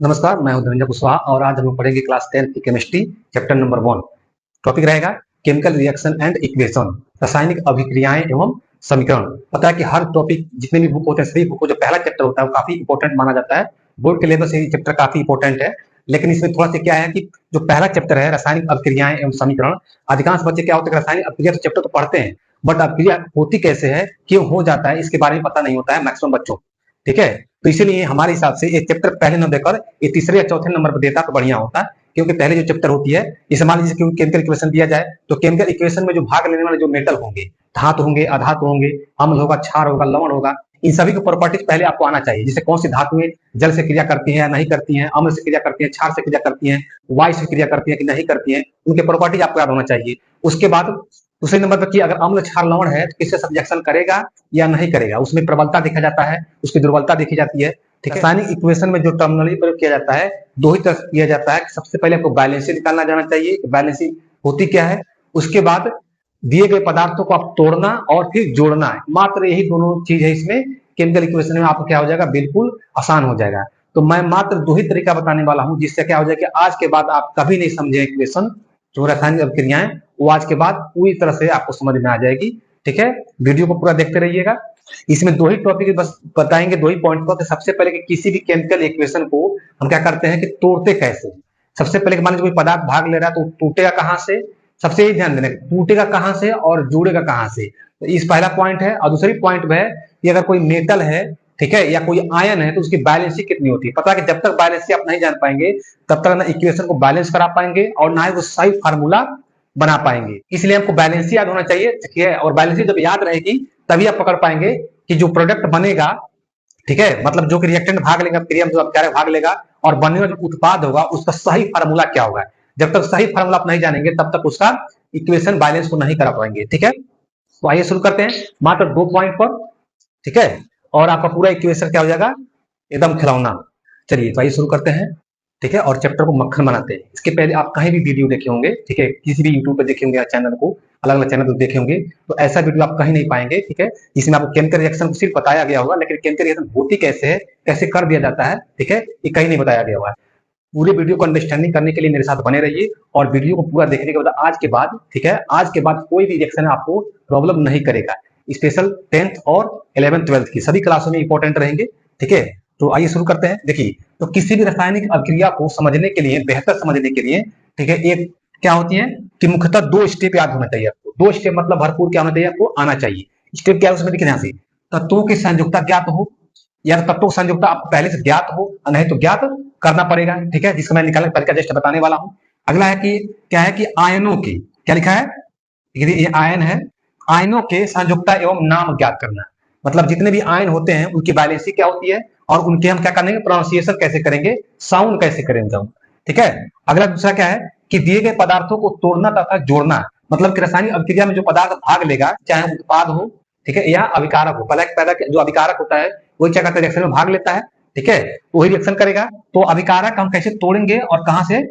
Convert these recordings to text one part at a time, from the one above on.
नमस्कार, मैं हूं धनंजय कुशवाहा और आज हम लोग पढ़ेंगे क्लास 10 की केमिस्ट्री चैप्टर नंबर 1। टॉपिक रहेगा केमिकल रिएक्शन एंड इक्वेशन, रासायनिक अभिक्रियाएं एवं समीकरण। पता है कि हर टॉपिक जितने भी बुक होते हैं सभी बुक को जो पहला चैप्टर होता है वो काफी इंपॉर्टेंट माना जाता है। बोर्ड के लेवल से ये चैप्टर काफी इंपॉर्टेंट है, लेकिन इसमें थोड़ा सा क्या है कि जो पहला चैप्टर है रासायनिक अभिक्रियाएं एवं समीकरण, अधिकांश बच्चे क्या होते हैं रासायनिक अभिक्रिया चैप्टर तो पढ़ते हैं, बट अभिक्रिया होती कैसे है, क्यों हो जाता है, इसके बारे में पता नहीं होता है मैक्सिमम बच्चों। ठीक है, तो इसीलिए हमारे हिसाब से ये चैप्टर पहले न देकर ये तीसरे या चौथे नंबर पर देता तो बढ़िया होता, क्योंकि पहले जो चैप्टर होती है, इसे मान लीजिए केमिकल इक्वेशन दिया जाए तो केमिकल इक्वेशन में जो भाग लेने वाले जो मेटल होंगे, धातु होंगे, अधातु होंगे, अम्ल होगा, क्षार होगा, लवण होगा, इन सभी की प्रॉपर्टीज पहले आपको आना चाहिए। जैसे कौन सी धातुएं जल से क्रिया करती हैं या नहीं करती हैं, अम्ल से क्रिया करती हैं, क्षार से क्रिया करती हैं, वायु से क्रिया करती हैं कि नहीं करती हैं, उनके प्रॉपर्टीज आपको याद होना चाहिए। उसके बाद दूसरे नंबर पर कि अगर अम्ल, क्षार, लवण है तो किससे सबजेक्शन करेगा या नहीं करेगा, उसमें प्रबलता देखा जाता है, उसकी दुर्बलता देखी जाती है। ठीक है, रासायनिक इक्वेशन में जो टर्मिनोलॉजी प्रयोग किया जाता है दो ही तरह से किया जाता है। सबसे पहले आपको बैलेंसी निकालना जाना चाहिए, बैलेंसी होती क्या है। उसके बाद दिए गए पदार्थों को आप तोड़ना और फिर जोड़ना है, मात्र यही दोनों चीज है इसमें। केमिकल इक्वेशन में आपको क्या हो जाएगा, बिल्कुल आसान हो जाएगा। तो मैं मात्र दो ही तरीका बताने वाला हूं, जिससे क्या हो जाएगा कि आज के बाद आप कभी नहीं समझे इक्वेशन, जो रासायनिक अभिक्रियाएं, वो आज के बाद पूरी तरह से आपको समझ में आ जाएगी। ठीक है, वीडियो को पूरा देखते रहिएगा। इसमें दो ही टॉपिक बस बताएंगे, दो ही पॉइंट को। सबसे पहले कि किसी भी केमिकल इक्वेशन को हम क्या करते हैं कि तोड़ते कैसे। सबसे पहले मान लीजिए कोई पदार्थ भाग ले रहा है तो टूटेगा कहां से, सबसे ही ध्यान देना, टूटेगा कहां से और जुड़ेगा कहां से। तो इस पहला पॉइंट है। और दूसरी पॉइंट है कि अगर कोई मेटल है, ठीक है, या कोई आयन है तो उसकी बैलेंसी कितनी होती है। पता है कि जब तक बैलेंसी आप नहीं जान पाएंगे तब तक ना इक्वेशन को बैलेंस करा पाएंगे और ना ही वो सही फार्मूला बना पाएंगे। इसलिए आपको बैलेंसी याद होना चाहिए। ठीक है, और बैलेंसी जब याद रहेगी तभी आप पकड़ पाएंगे कि जो प्रोडक्ट बनेगा, ठीक है, मतलब जो कि रिएक्टेंट भाग लेगा, क्रिया में जो भाग लेगा और बनने वाला जो उत्पाद होगा उसका सही फार्मूला क्या होगा। जब तक सही फार्मूला आप नहीं जानेंगे तब तक उसका इक्वेशन बैलेंस को नहीं करा पाएंगे। ठीक है, तो आइए शुरू करते हैं मात्र दो पॉइंट पर। ठीक है, और आपका पूरा इक्वेशन क्या हो जाएगा, एकदम खिलौना। चलिए तो आइए शुरू करते हैं। ठीक है, और चैप्टर को मक्खन बनाते हैं। इसके पहले आप कहीं भी वीडियो देखे होंगे, ठीक है, किसी भी यूट्यूब पर देखे होंगे या चैनल को, अलग अलग चैनल पर देखे होंगे, तो ऐसा वीडियो आप कहीं नहीं पाएंगे। ठीक है, इसमें आपको केमिकल रिएक्शन को सिर्फ बताया गया होगा, लेकिन केमिकल रिएक्शन होती कैसे है, कैसे कर दिया जाता है, ठीक है, ये कहीं नहीं बताया गया हुआ है। पूरे वीडियो को अंडरस्टैंडिंग करने के लिए मेरे साथ बने रहिए और वीडियो को पूरा देखने के बाद आज के बाद, ठीक है, आज के बाद कोई भी रिएक्शन आपको प्रॉब्लम नहीं करेगा। स्पेशल 10th और 11th 12th की सभी क्लासों में इंपॉर्टेंट रहेंगे। ठीक है, तो आइए शुरू करते हैं। देखिए, तो किसी भी रासायनिक अभिक्रिया को समझने के लिए, बेहतर समझने के लिए, ठीक है, एक क्या होती है कि मुख्यतः दो स्टेप याद होना चाहिए आपको। दो स्टेप मतलब भरपूर क्या होना चाहिए, आपको आना चाहिए। स्टेप क्या है उसमें, देखिए ध्यान से, तत्वों की संयुक्ता ज्ञात हो, या तत्वों की संयुक्ता आपको पहले से ज्ञात हो, नहीं तो ज्ञात करना पड़ेगा। ठीक है, जिसको मैं निकालने का तरीका जस्ट बताने वाला हूं। अगला है कि क्या है कि आयनों की, क्या लिखा है, ये आयन है, आयनों के संयुक्ता एवं नाम ज्ञात करना। मतलब जितने भी आयन होते हैं उनकी बैलेंसी क्या होती है और उनके हम क्या करेंगे, प्रोनाउंसिएशन कैसे करेंगे, साउंड कैसे करेंगे। ठीक है, अगला दूसरा क्या है कि दिए गए पदार्थों को तोड़ना तथा जोड़ना। मतलब कि रासायनिक अभिक्रिया में जो पदार्थ भाग लेगा, चाहे उत्पाद हो, ठीक है, या अभिकारक हो, पैदा जो अभिकारक होता है वही क्या करता है, रिएक्शन में भाग लेता है। ठीक है, वही रिएक्शन करेगा। तो अभिकारक हम कैसे तोड़ेंगे और कहां से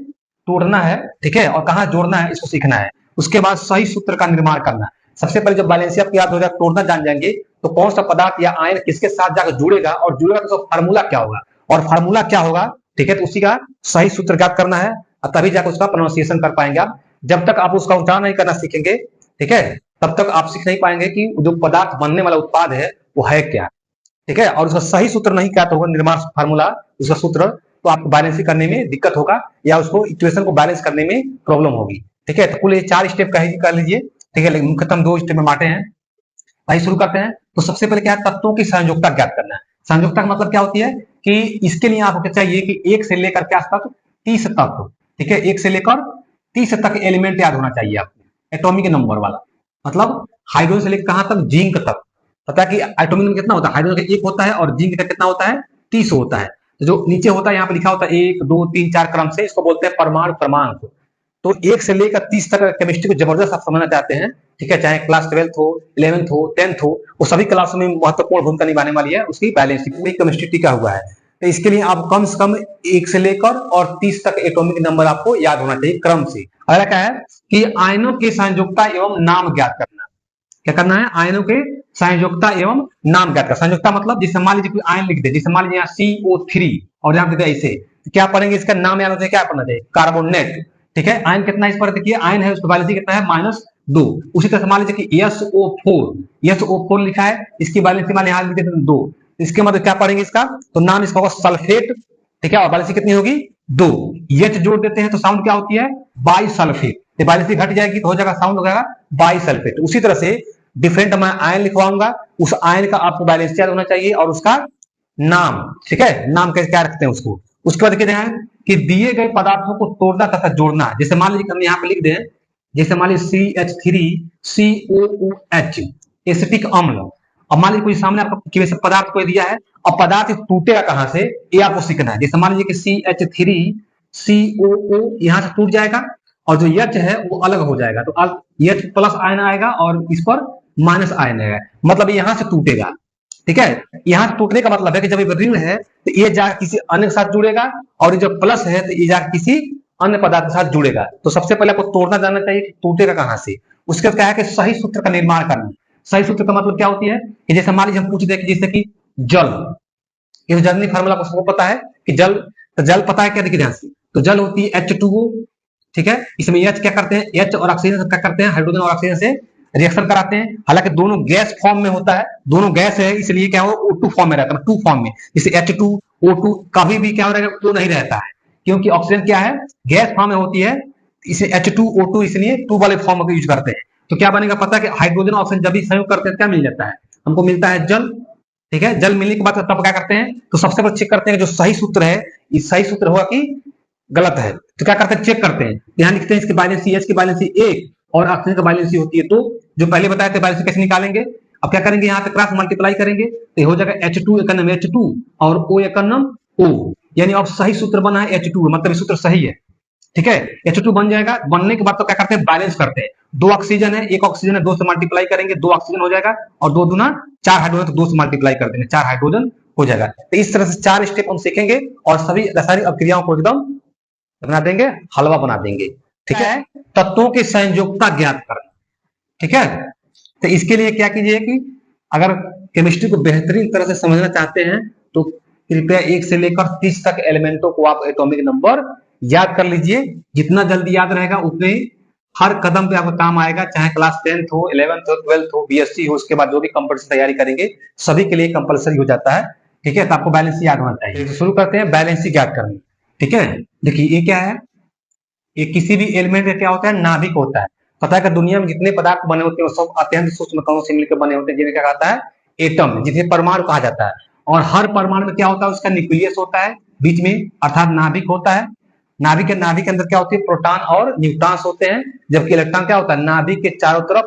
तोड़ना है, ठीक है, और कहां जोड़ना है, इसको सीखना है। उसके बाद सही सूत्र का निर्माण करना। सबसे पहले जब बैलेंसी आपको याद हो जाए, तोड़ना जान जाएंगे, तो कौन सा पदार्थ या आयन किसके साथ जाकर जुड़ेगा और जुड़ेगा तो उसका फार्मूला क्या होगा, और फार्मूला क्या होगा, ठीक है, तो उसी का सही सूत्र ज्ञात करना है और तभी जाकर उसका प्रोनाउंसिएशन कर पाएंगे आप। जब तक आप उसका उच्चारण नहीं करना सीखेंगे, ठीक है, तब तक आप सीख नहीं पाएंगे कि जो पदार्थ बनने वाला उत्पाद है वो है क्या। ठीक है, और उसका सही सूत्र नहीं क्या तो होगा, निर्माण फार्मूला, उसका सूत्र, तो आपको बैलेंसिंग करने में दिक्कत होगा या उसको इक्वेशन को बैलेंस करने में प्रॉब्लम होगी। ठीक है, तो कुल ये 4 स्टेप कर लीजिए। ठीक है, लेकिन मुख्यतः 2 स्टेप में बांटे हैं। आइए शुरू करते हैं। तो सबसे पहले क्या है, तत्वों की संयोजकता ज्ञात करना है। संयोजकता का मतलब क्या होती है कि इसके लिए आपको क्या चाहिए कि 1 से लेकर के आसपास 30 तक, ठीक है, 1 से लेकर 30 तक एलिमेंट याद होना चाहिए आपको, एटॉमिक नंबर वाला। मतलब हाइड्रोजन से लेकर कहां तक, जिंक तक। पता है कि एटॉमिक नंबर कितना होता है, हाइड्रोजन का 1 होता है और जिंक का कितना होता है, 30 होता है। तो जो नीचे होता है यहाँ पे लिखा होता है 1 2 3 4 क्रम से, इसको बोलते हैं परमाणु क्रमांक। तो 1 से लेकर 30 तक केमिस्ट्री को जबरदस्त आप समझना चाहते हैं, ठीक है, चाहे क्लास 12th हो, 11th हो, 10th हो, वो सभी क्लासों में महत्वपूर्ण भूमिका निभाने वाली है उसकी बैलेंस पूरी केमिस्ट्री टिका हुआ है। तो इसके लिए आप कम से कम 1 से लेकर और 30 तक एटॉमिक नंबर आपको याद होना चाहिए क्रम से। अगला क्या है कि आयनों की संयोजकता एवं नाम ज्ञात करना। क्या करना है, आयनों के संयोजकता एवं नाम ज्ञात करना। संयोजकता मतलब जैसे मान लीजिए कोई आयन लिख दे, जैसे मान लीजिए यहाँ CO3 और यहाँ लिख दे ऐसे, तो क्या पढ़ेंगे, इसका नाम याद होता है, क्या पढ़ना चाहिए, कार्बोनेट। ठीक है, आयन कितना इस पर देखिए, आयन है उसका वैलेंसी कितना है, -2। उसी तरह से मान लीजिए कि SO4 लिखा है, इसकी वैलेंसी मान यहाँ लिख देते हैं 2। इसके मतलब क्या पढ़ेंगे इसका, तो नाम इसका होगा सल्फेट। ठीक है, और वैलेंसी कितनी होगी, 2। H जोड़ देते हैं तो साउंड क्या होती है, बाई सल्फेट। वैलेंसी घट जाएगी तो हो जाएगा, साउंड हो जाएगा बाई सल्फेट। उसी तरह से डिफरेंट मैं आयन लिखवाऊंगा, उस आयन का आपको वैलेंसी याद होना चाहिए और उसका नाम। ठीक है, नाम कैसे क्या रखते हैं उसको। उसके बाद देखिए कि दिए गए पदार्थों को तोड़ना तथा जोड़ना। जैसे मान लीजिए हम यहाँ पे लिख दें, जैसे मान लीजिए CH3COOH एसिटिक अम्ल। अब मान लीजिए कोई सामने आपको पदार्थ कोई दिया है, अब पदार्थ टूटेगा कहां से, ये आपको सीखना है। जैसे मान लीजिए कि CH3COO यहां से टूट जाएगा और जो H है वो अलग हो जाएगा, तो H प्लस आयन आएगा और इस पर माइनस आयन आएगा, मतलब यहां से टूटेगा। ठीक है, यहां से टूटने का मतलब है कि जब ये ऋण है तो ये जाकर किसी अन्य के साथ जुड़ेगा, और जो प्लस है तो ये जाकर किसी अन्य पदार्थ के साथ जुड़ेगा। तो सबसे पहले आपको तोड़ना जानना चाहिए कि टूटेगा कहां से। उसके बाद क्या है कि सही सूत्र का निर्माण करना। सही सूत्र का मतलब क्या होती है कि जैसे मान लीजिए हम पूछ दें जैसे कि जल, ये जनरली फार्मूला को सबको पता है कि जल, तो जल पता है क्या, देखिए ध्यान से, तो जल होती है H2O। ठीक है, इसमें H क्या करते हैं, H और ऑक्सीजन क्या करते हैं, हाइड्रोजन और ऑक्सीजन से रिएक्शन कराते हैं। हालांकि दोनों गैस फॉर्म में होता है, दोनों गैस है, इसलिए क्या हो, O2 फॉर्म में रहता है, 2 फॉर्म में। जैसे H2O2 कभी भी क्या हो रहेगा, O नहीं रहता है, क्योंकि ऑक्सीजन क्या है, गैस फॉर्म में होती है, इसे H2O2 इसलिए 2 वाले फॉर्म का यूज करते हैं। तो क्या बनेगा पता है कि हाइड्रोजन ऑक्सीजन जब भी संयोग करते हैं क्या मिल जाता है, हमको मिलता है जल। ठीक है, जल मिलने के बाद तब क्या करते हैं, तो सबसे पहले चेक करते हैं कि जो सही सूत्र है, इस सही सूत्र होगा कि गलत है। तो क्या करते हैं, चेक करते हैं, यहाँ लिखते हैं इसकी बैलेंसी, H की बैलेंसी 1 और ऑक्सीजन की बैलेंसी होती है 2। जो पहले बताया था बैलेंसी कैसे निकालेंगे, अब क्या करेंगे, यहाँ पे क्रॉस मल्टीप्लाई करेंगे तो हो जाएगा H2 एक नाम H2 और O एक नाम O, यानी अब सही सूत्र बना है H2, मतलब सूत्र सही है। ठीक है, H2 बन जाएगा। बनने के बाद तो क्या करते हैं, बैलेंस करते हैं। 2 ऑक्सीजन है, 1 ऑक्सीजन है, 2 से मल्टीप्लाई करेंगे, 2 ऑक्सीजन हो जाएगा, और 2 दूना 4 हाइड्रोजन, तो 2 से मल्टीप्लाई कर देंगे, 4 हाइड्रोजन हो जाएगा। तो इस तरह से 4 स्टेप हम सीखेंगे और सभी रासायनिक अभिक्रियाओं को एकदम बना देंगे, हलवा बना देंगे। ठीक है, तत्वों की संयोजकता ज्ञात करना। ठीक है, तो इसके लिए क्या कीजिए कि अगर केमिस्ट्री को बेहतरीन तरह से समझना चाहते हैं तो कृपया 1 से लेकर 30 तक एलिमेंटों को आप एटॉमिक नंबर याद कर लीजिए। जितना जल्दी याद रहेगा उतने ही हर कदम पे आपका काम आएगा, चाहे क्लास 10th हो, 11th हो, 12th हो, BSc हो, उसके बाद जो भी कंपटीशन तैयारी करेंगे सभी के लिए कंपलसरी हो जाता है। ठीक है, तो आपको बैलेंस याद होना चाहिए। तो शुरू करते हैं बैलेंस याद करनी। ठीक है, देखिए ये क्या है, ये किसी भी एलिमेंट का क्या होता है, नाभिक होता है। पता है कि दुनिया में जितने पदार्थ बने होते हैं वो सब अत्यंत सूक्ष्म कणों से मिलकर बने होते हैं, जिन्हें क्या कहता है, एटम, जिसे परमाणु कहा जाता है। और हर परमाणु में क्या होता है, उसका न्यूक्लियस होता है बीच में, अर्थात नाभिक होता है। नाभिक के अंदर क्या होती है, प्रोटॉन और न्यूट्रॉन्स होते हैं, जबकि इलेक्ट्रॉन क्या होता है, नाभिक के चारों तरफ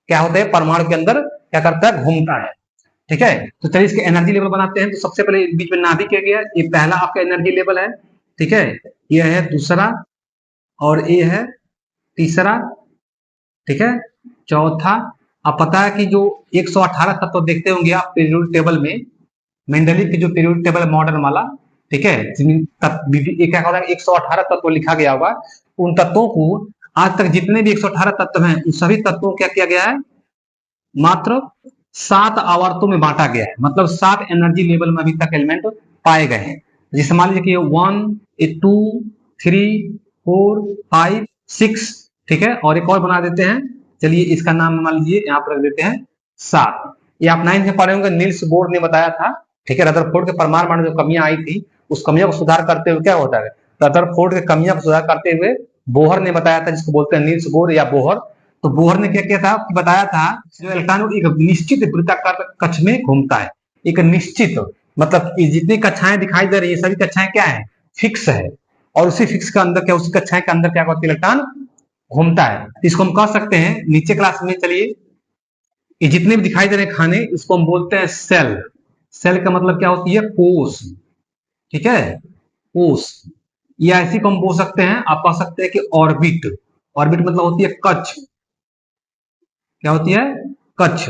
क्या होता है, परमाणु के अंदर क्या करता है, घूमता है। ठीक है, तो चलिए इसके एनर्जी लेवल बनाते हैं। तो सबसे पहले बीच में नाभिक क्या गया, ये पहला आपका एनर्जी लेवल है। ठीक है, ये है दूसरा और ये है तीसरा। ठीक है, चौथा। अब पता है कि जो 118 तत्व तो देखते होंगे आप पीरियोडिक टेबल में, मेंडलीव की जो पीरियोडिक टेबल है मॉडर्न वाला। ठीक है, क्या होता है, 118 तत्व लिखा गया होगा। उन तत्वों को आज तक जितने भी 118 तत्व हैं उन सभी तत्वों को क्या किया गया है, मात्र 7 आवर्तों में बांटा गया है, मतलब 7 एनर्जी लेवल में अभी तक एलिमेंट पाए गए हैं। जैसे मान लीजिए कि 1 2 3 4 5 6। ठीक है, और एक और बना देते हैं, चलिए इसका नाम मान लीजिए यहाँ पर रख देते हैं 7। ये आप 9th में पढ़े होंगे, नील्स बोर ने बताया था। ठीक है, रदरफोर्ड के परमाणु में जो कमियां आई थी उस कमियों को सुधार करते हुए क्या होता है, रदरफोर्ड के कमियां को सुधार करते हुए बोहर ने बताया था, जिसको बोलते हैं नील्स बोर या बोहर। तो बोहर ने क्या किया था, बताया था जो इलेक्ट्रॉन एक निश्चित वृत्ताकार कक्ष में घूमता है, एक निश्चित, मतलब जितनी कक्षाएं दिखाई दे रही है सभी कक्षाएं क्या है, फिक्स है, और उसी फिक्स के अंदर क्या, उसी कक्षाएं के अंदर क्या होता है, इलेक्ट्रॉन घूमता है। इसको हम कह सकते हैं नीचे क्लास में, चलिए ये जितने भी दिखाई दे रहे हैं खाने, इसको हम बोलते हैं सेल। सेल का मतलब क्या होती है, कोष। ठीक है, कोष, या ऐसी को हम बोल सकते हैं, आप कह सकते हैं कि ऑर्बिट। ऑर्बिट मतलब होती है कक्ष, क्या होती है, कक्ष।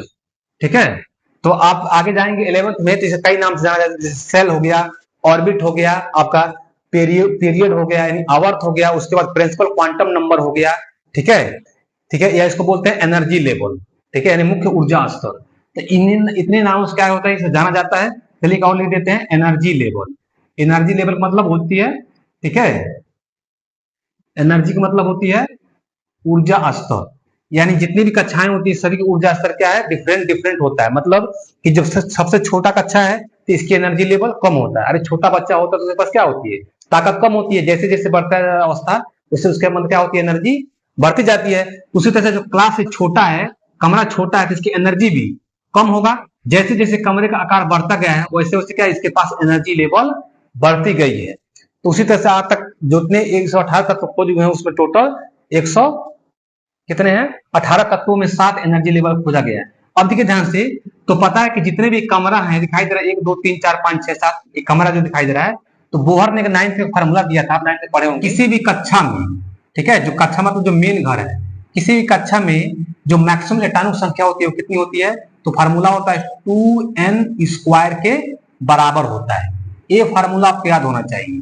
ठीक है, तो आप आगे जाएंगे 11th में तो इसे कई नाम से जाना जाता है, जैसे सेल हो गया, ऑर्बिट हो गया, आपका पीरियड हो गया यानी आवर्त हो गया, उसके बाद प्रिंसिपल क्वांटम नंबर हो गया। ठीक है, ठीक है, या इसको बोलते हैं एनर्जी लेवल। ठीक है, यानी मुख्य ऊर्जा स्तर। तो इन इतने नामों से क्या होता है, इसे जाना जाता है। चलिए और लिख देते हैं एनर्जी लेवल। एनर्जी लेवल का मतलब होती है, ठीक है, एनर्जी का मतलब होती है ऊर्जा स्तर। यानी जितनी भी कक्षाएं होती है सभी की ऊर्जा स्तर क्या है, डिफरेंट डिफरेंट होता है। मतलब कि जब सबसे छोटा कक्षा है तो इसकी एनर्जी लेवल कम होता है। अरे छोटा बच्चा होता है तो उसके पास क्या होती है, ताकत कम होती है। जैसे जैसे बढ़ता है अवस्था वैसे उसके अंदर क्या होती है, एनर्जी बढ़ती जाती है। उसी तरह से जो क्लास छोटा है, कमरा छोटा है, तो इसकी एनर्जी भी कम होगा। जैसे जैसे कमरे का आकार बढ़ता गया है वैसे वैसे क्या इसके पास एनर्जी लेवल बढ़ती गई है। तो उसी तरह से आज तक जितने 118 तत्व खोज हुए हैं उसमें टोटल 100 कितने हैं, 18 तत्वों में 7 एनर्जी लेवल खोजा गया है। अब देखिए ध्यान से, तो पता है कि जितने भी कमरा है दिखाई दे रहा है 1 2 3 4 5 6 7, एक कमरा जो दिखाई दे रहा है, तो बोहर ने 9th में फार्मूला दिया था, आप 9th में पढ़े होंगे। किसी भी कक्षा में, ठीक है, जो कक्षा मतलब जो मेन घर है, किसी भी कक्षा में जो मैक्सिमम इलेक्ट्रॉनिक संख्या होती है वो कितनी होती है, तो फार्मूला होता है 2n स्क्वायर के बराबर होता है। ये फार्मूला आपको याद होना चाहिए।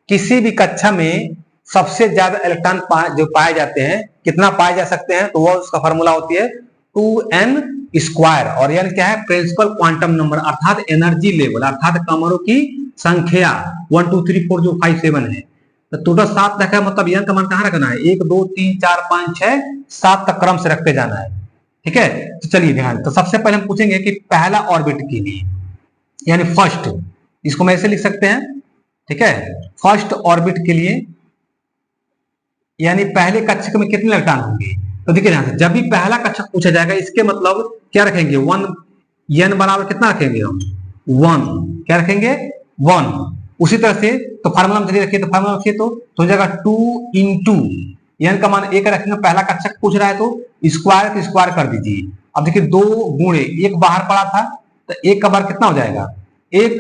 किसी भी कक्षा में सबसे ज्यादा इलेक्ट्रॉन जो पाए जाते हैं, कितना पाए जा सकते हैं, तो वो उसका फार्मूला होती है 2n स्क्वायर। और यानी क्या है, प्रिंसिपल क्वांटम नंबर अर्थात एनर्जी लेवल, अर्थात कमरों की संख्या 1 2 3 4 जो 5 7 है, तो टोटल 7 तक है। मतलब n का मान कहां रखना है, 1 2 3 4 5 6 7 तक क्रम से रखते जाना है, ठीक है। तो चलिए ध्यान, तो सबसे पहले हम पूछेंगे कि पहला ऑर्बिट के लिए, यानी फर्स्ट, इसको मैं ऐसे लिख सकते हैं, ठीक है, फर्स्ट ऑर्बिट के लिए, यानी पहले कक्षक में कितने इलेक्ट्रॉन होंगे। तो देखिए ध्यान से, जब भी पहला कक्षक पूछा जाएगा इसके मतलब क्या रखेंगे, 1, n बराबर कितना रखेंगे हम, 1, क्या रखेंगे, 1। उसी तरह से तो फार्मूला में चलिए रखिए, तो फार्मूला रखिए तो हो जाएगा 2 इंटू n का मान 1 रखेंगे, पहला कक्षक पूछ रहा है तो स्क्वायर, तो स्क्वायर कर दीजिए। अब देखिए 2 गुणे 1 बाहर पड़ा था, तो 1 का बार कितना हो जाएगा, 1,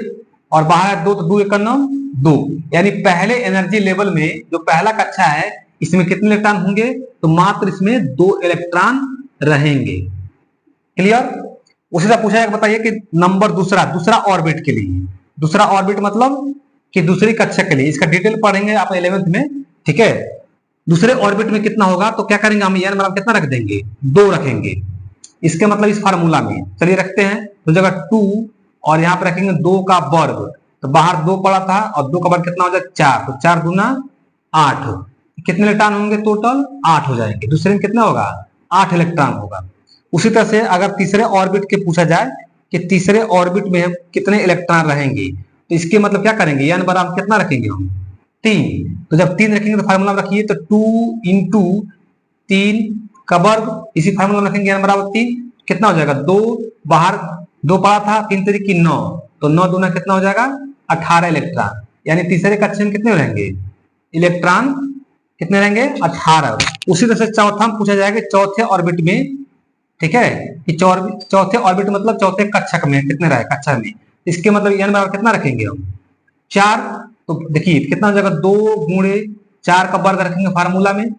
और बाहर 2 तो 2 1 9 2। यानी पहले एनर्जी लेवल में जो पहला कक्षा है इसमें कितने इलेक्ट्रॉन होंगे, तो मात्र इसमें 2 इलेक्ट्रॉन रहेंगे। क्लियर। उसी से पूछा जाएगा, बताइए कि नंबर दूसरा ऑर्बिट के लिए, दूसरा ऑर्बिट मतलब कि दूसरी कक्षा के लिए, इसका डिटेल पढ़ेंगे आप 11th में, ठीक है। दूसरे ऑर्बिट में कितना होगा, तो क्या करेंगे हम, n मतलब कितना रख देंगे, 2 रखेंगे। इसके मतलब इस फार्मूला में चलिए रखते हैं, तो जगह 2 और यहाँ पे रखेंगे 2 का वर्ग, तो बाहर 2 पड़ा था और 2 का वर्ग कितना हो जाए 4, तो 4 दूना 8। कितने इलेक्ट्रॉन होंगे, टोटल 8 हो जाएंगे। दूसरे में कितना होगा, 8 इलेक्ट्रॉन होगा। उसी तरह से अगर तीसरे ऑर्बिट के पूछा जाए कि तीसरे ऑर्बिट में हम कितने इलेक्ट्रॉन रहेंगे, तो इसके मतलब क्या करेंगे, n बराबर कितना रखेंगे हम, 3। तो जब 3 रखेंगे तो फार्मूला रखिए, तो 2 इंटू 3 का वर्ग, इसी फार्मूला में रखेंगे n बराबर 3, कितना हो जाएगा, 2 बाहर 2 पड़ा था, 3 3 की 9, तो 9 दूना कितना हो जाएगा 18 इलेक्ट्रॉन। यानी तीसरे कक्षा में कितने रहेंगे इलेक्ट्रॉन, कितने रहेंगे 18। उसी तरह से चौथा पूछा जाएगा चौथे ऑर्बिट में, ठीक है, कि चौथे ऑर्बिट मतलब चौथे कक्षक में कितने रहे, कक्षा में, इसके मतलब n बराबर कितना रखेंगे हम, 4। तो देखिए कितना हो जाएगा, 2 गुणे 4 का वर्ग रखेंगे फार्मूला में,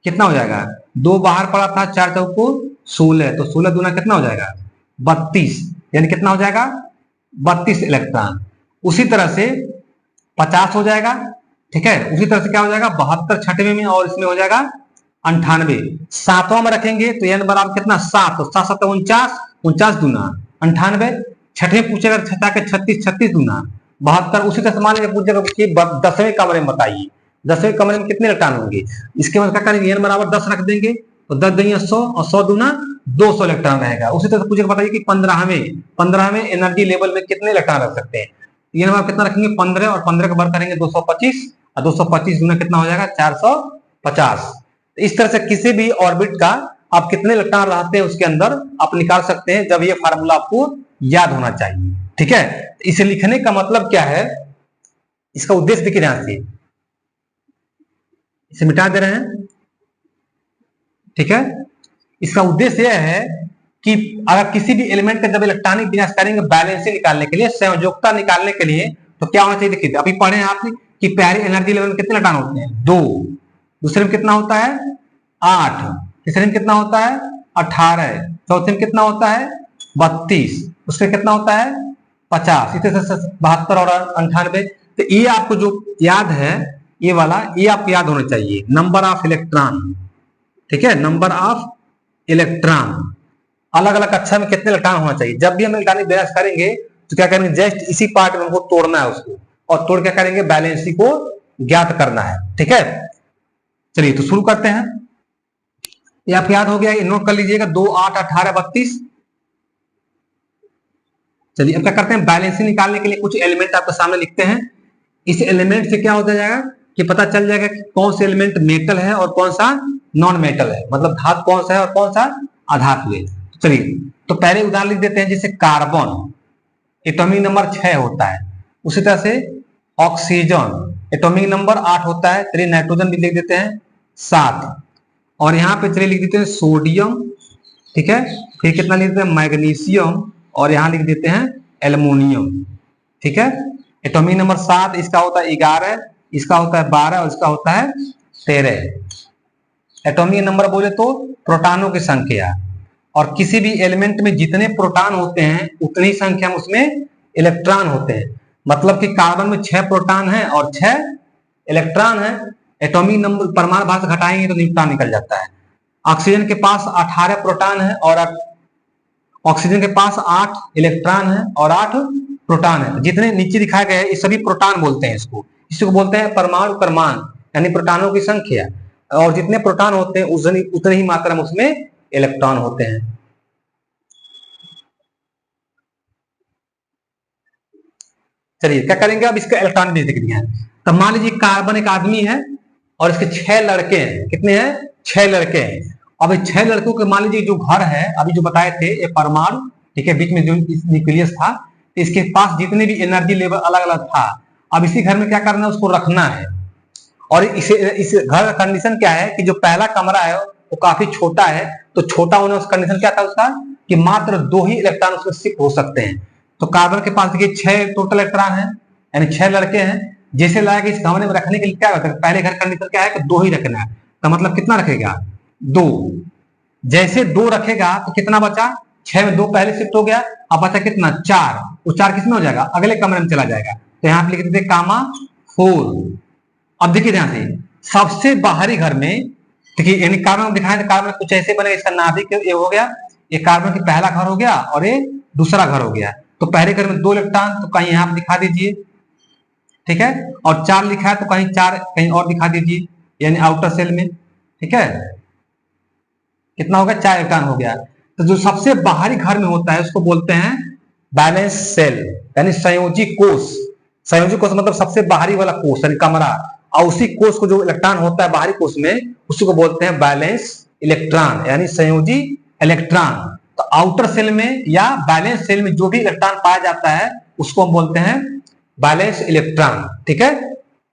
कितना हो जाएगा, 2 बाहर पड़ा था, 4 चौको 16, तो 16 दूना कितना हो जाएगा 32, यानी कितना हो जाएगा 32 इलेक्ट्रॉन। उसी तरह से 50 हो जाएगा, ठीक है। उसी तरह से क्या हो जाएगा 72 छठवें में, और इसमें हो जाएगा 98। सातवां में रखेंगे तो n बराबर कितना 7, तो 7 7 49, 49 दूना 98। छठवें पूछेगा छठा के 36, 36 दूना 72। उसी तरह से मान लीजिए पूछेगा कि 10वें कमरे में बताइए, 10वें कमरे में कितने इलेक्ट्रॉन होंगे, इसके बाद क्या करेंगे n बराबर 10 रख देंगे, तो 10 दूनी 100 और 100 दूना 200 इलेक्ट्रॉन रहेगा। उसी तरह से पूछेगा बताइए कि 15वें एनर्जी लेवल में कितने इलेक्ट्रॉन रख सकते हैं, n बराबर कितना रखेंगे 15, और 15 का वर्ग करेंगे 225, और 225 दूना कितना हो जाएगा 450। इस तरह से किसी भी ऑर्बिट का आप कितने इलेक्ट्रॉन रहते हैं उसके अंदर आप निकाल सकते हैं, जब ये फार्मूला आपको याद होना चाहिए, ठीक है। इसे लिखने का मतलब क्या है, इसका उद्देश्य देखिए ध्यान से, इसे मिटा दे रहे हैं, ठीक है। इसका उद्देश्य यह है कि अगर किसी भी एलिमेंट का जब इलेक्ट्रॉनिक विन्यास करेंगे बैलेंसिंग निकालने के लिए, संयोजकता निकालने के लिए, तो क्या होना चाहिए, देखिए अभी पढ़े हैं आपने कि पहले एनर्जी लेवल में कितने इलेक्ट्रॉन होते हैं 2, दूसरे में कितना होता है 8, तीसरे में कितना होता है 18, चौथे में कितना होता है 32, उसमें कितना होता है 50, इसी तरह से 72 और 98। तो ये आपको जो याद है ये वाला, ये आपको याद होना चाहिए, नंबर ऑफ इलेक्ट्रॉन, ठीक है, नंबर ऑफ इलेक्ट्रॉन, अलग अलग कक्षा में कितने इलेक्ट्रॉन होना चाहिए। जब भी हम इलेक्ट्रॉनिक विन्यास करेंगे तो क्या करेंगे, जस्ट इसी पार्ट में हमको तोड़ना है उसको, और तोड़ क्या करेंगे, बैलेंसी को ज्ञात करना है। ठीक है, चलिए तो शुरू करते हैं। ये आपको याद हो गया, ये नोट कर लीजिएगा, 2, 8, 18, 32। चलिए अब क्या करते हैं, बैलेंसी निकालने के लिए कुछ एलिमेंट आपके सामने लिखते हैं। इस एलिमेंट से क्या होता जाएगा कि पता चल जाएगा कि कौन से एलिमेंट मेटल है और कौन सा नॉन मेटल है, मतलब धातु कौन सा है और कौन सा अधातु है। चलिए तो पहले उदाहरण लिख देते हैं, जैसे कार्बन एटॉमिक नंबर 6 होता है, उसी तरह से ऑक्सीजन एटॉमिक नंबर 8 होता है। चलिए नाइट्रोजन भी लिख देते हैं 7, और यहाँ पे चलिए लिख देते हैं सोडियम। ठीक है, फिर कितना लिख देते हैं, मैग्नीशियम, और यहाँ लिख देते हैं एल्युमिनियम। ठीक है, एटॉमिक नंबर 7, इसका होता है 11, इसका होता है 12 और इसका होता है 13। एटॉमिक नंबर बोले तो प्रोटॉनों की संख्या, और किसी भी एलिमेंट में जितने प्रोटॉन होते हैं उतनी संख्या में उसमें इलेक्ट्रॉन होते हैं। मतलब कि कार्बन में 6 प्रोटॉन है और 6 इलेक्ट्रॉन है। एटॉमिक नंबर परमाणु भार से घटाएंगे तो न्यूट्रॉन निकल जाता है। ऑक्सीजन के पास 18 प्रोटॉन है और ऑक्सीजन के पास 8 इलेक्ट्रॉन है और 8 प्रोटॉन है। जितने नीचे दिखाए गए हैं ये सभी प्रोटॉन बोलते हैं, इसको बोलते हैं परमाणु क्रमांक, यानी प्रोटॉनों की संख्या। और जितने प्रोटॉन होते हैं उतने ही मात्रा में उसमें इलेक्ट्रॉन होते हैं। चलिए क्या करेंगे, अब इसका इलेक्ट्रॉन देख लिया है। तो मान लीजिए कार्बन एक आदमी है और इसके 6 लड़के हैं। कितने हैं, 6 लड़के हैं। अब 6 लड़कों के मान लीजिए जो घर है, अभी जो बताए थे ये परमाणु, ठीक है, बीच में जो न्यूक्लियस था, इसके पास जितने भी एनर्जी लेवल अलग अलग था। अब इसी घर में क्या करना है, उसको रखना है। और इस घर का कंडीशन क्या है कि जो पहला कमरा है वो काफी छोटा है, तो छोटा होने का कंडीशन क्या था उसका कि मात्र 2 ही इलेक्ट्रॉन उसमें शिफ्ट हो सकते हैं। तो कार्बन के पास देखिए 6 टोटल इलेक्ट्रॉन है, यानी 6 लड़के हैं। जैसे लाया कि इस कमरे में रखने के लिए क्या होता है, पहले घर कंडीशन क्या है कि 2 ही रखना है, तो मतलब कितना रखेगा, 2। जैसे 2 रखेगा तो कितना बचा, 6 में 2 पहले शिफ्ट हो गया, अब बचा कितना, 4। वो 4 किसमें हो जाएगा, अगले कमरे में चला जाएगा। तो यहाँ पे लिख देते कामा 4। अब देखिए ध्यान से, सबसे बाहरी घर में देखिए, यानी कार्बन दिखाए तो कार्बन कुछ ऐसे बने, इसका नाभिक ये हो गया, ये कार्बन की पहला घर हो गया और ये दूसरा घर हो गया। तो पहले घर में 2 इलेक्ट्रॉन, तो कहीं यहाँ पे दिखा दीजिए, ठीक है, और 4 लिखा है तो कहीं 4 कहीं और दिखा दीजिए, यानी आउटर सेल में। ठीक है, कितना हो गया, 4 इलेक्ट्रॉन हो गया। तो जो सबसे बाहरी घर में होता है उसको बोलते हैं बैलेंस सेल, यानी संयोजी कोष। संयोजी कोष मतलब सबसे बाहरी वाला कोष, यानी कमरा, और उसी कोष को जो इलेक्ट्रॉन होता है बाहरी कोष में, उसी को बोलते हैं बैलेंस इलेक्ट्रॉन, यानी संयोजी इलेक्ट्रॉन। तो आउटर सेल में या बैलेंस सेल में जो भी इलेक्ट्रॉन पाया जाता है उसको हम बोलते हैं बैलेंस इलेक्ट्रॉन। ठीक है,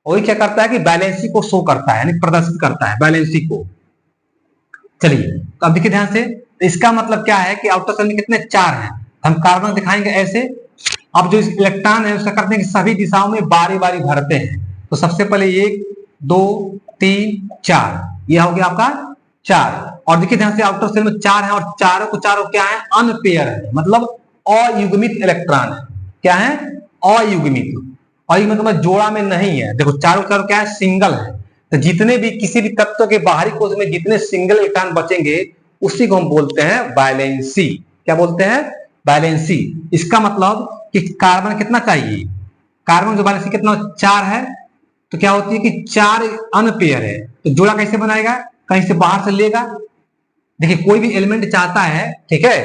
वही क्या करता है कि बैलेंसी को शो करता है, यानी प्रदर्शित करता है बैलेंसी को। चलिए तो अब देखिए ध्यान से, इसका मतलब क्या है कि आउटर सेल में कितने, 4 हैं। हम कार्बन दिखाएंगे ऐसे। अब जो इलेक्ट्रॉन है उसका करते हैं कि सभी दिशाओं में बारी बारी भरते हैं। तो सबसे पहले 1, 2, 3, 4, यह हो गया आपका 4। और देखिए ध्यान से, आउटर सेल में 4 है और चारों को चारों क्या है, अनपेयर है, मतलब अयुग्मित इलेक्ट्रॉन है। क्या है, अयुग्मित। अयुग्मित मतलब जोड़ा में नहीं है। देखो चारों चारों क्या है, सिंगल है। तो जितने भी किसी भी तत्व के बाहरी कोष में जितने सिंगल इलेक्ट्रॉन बचेंगे उसी को हम बोलते हैं वैलेंसी। क्या बोलते हैं, वैलेंसी। इसका मतलब कि कार्बन कितना चाहिए, कार्बन जो वैलेंसी कितना, 4 है। तो क्या होती है कि 4 अनपेयर है, तो जोड़ा कैसे बनाएगा, कहीं से बाहर से लेगा। देखिए कोई भी एलिमेंट चाहता है, ठीक है,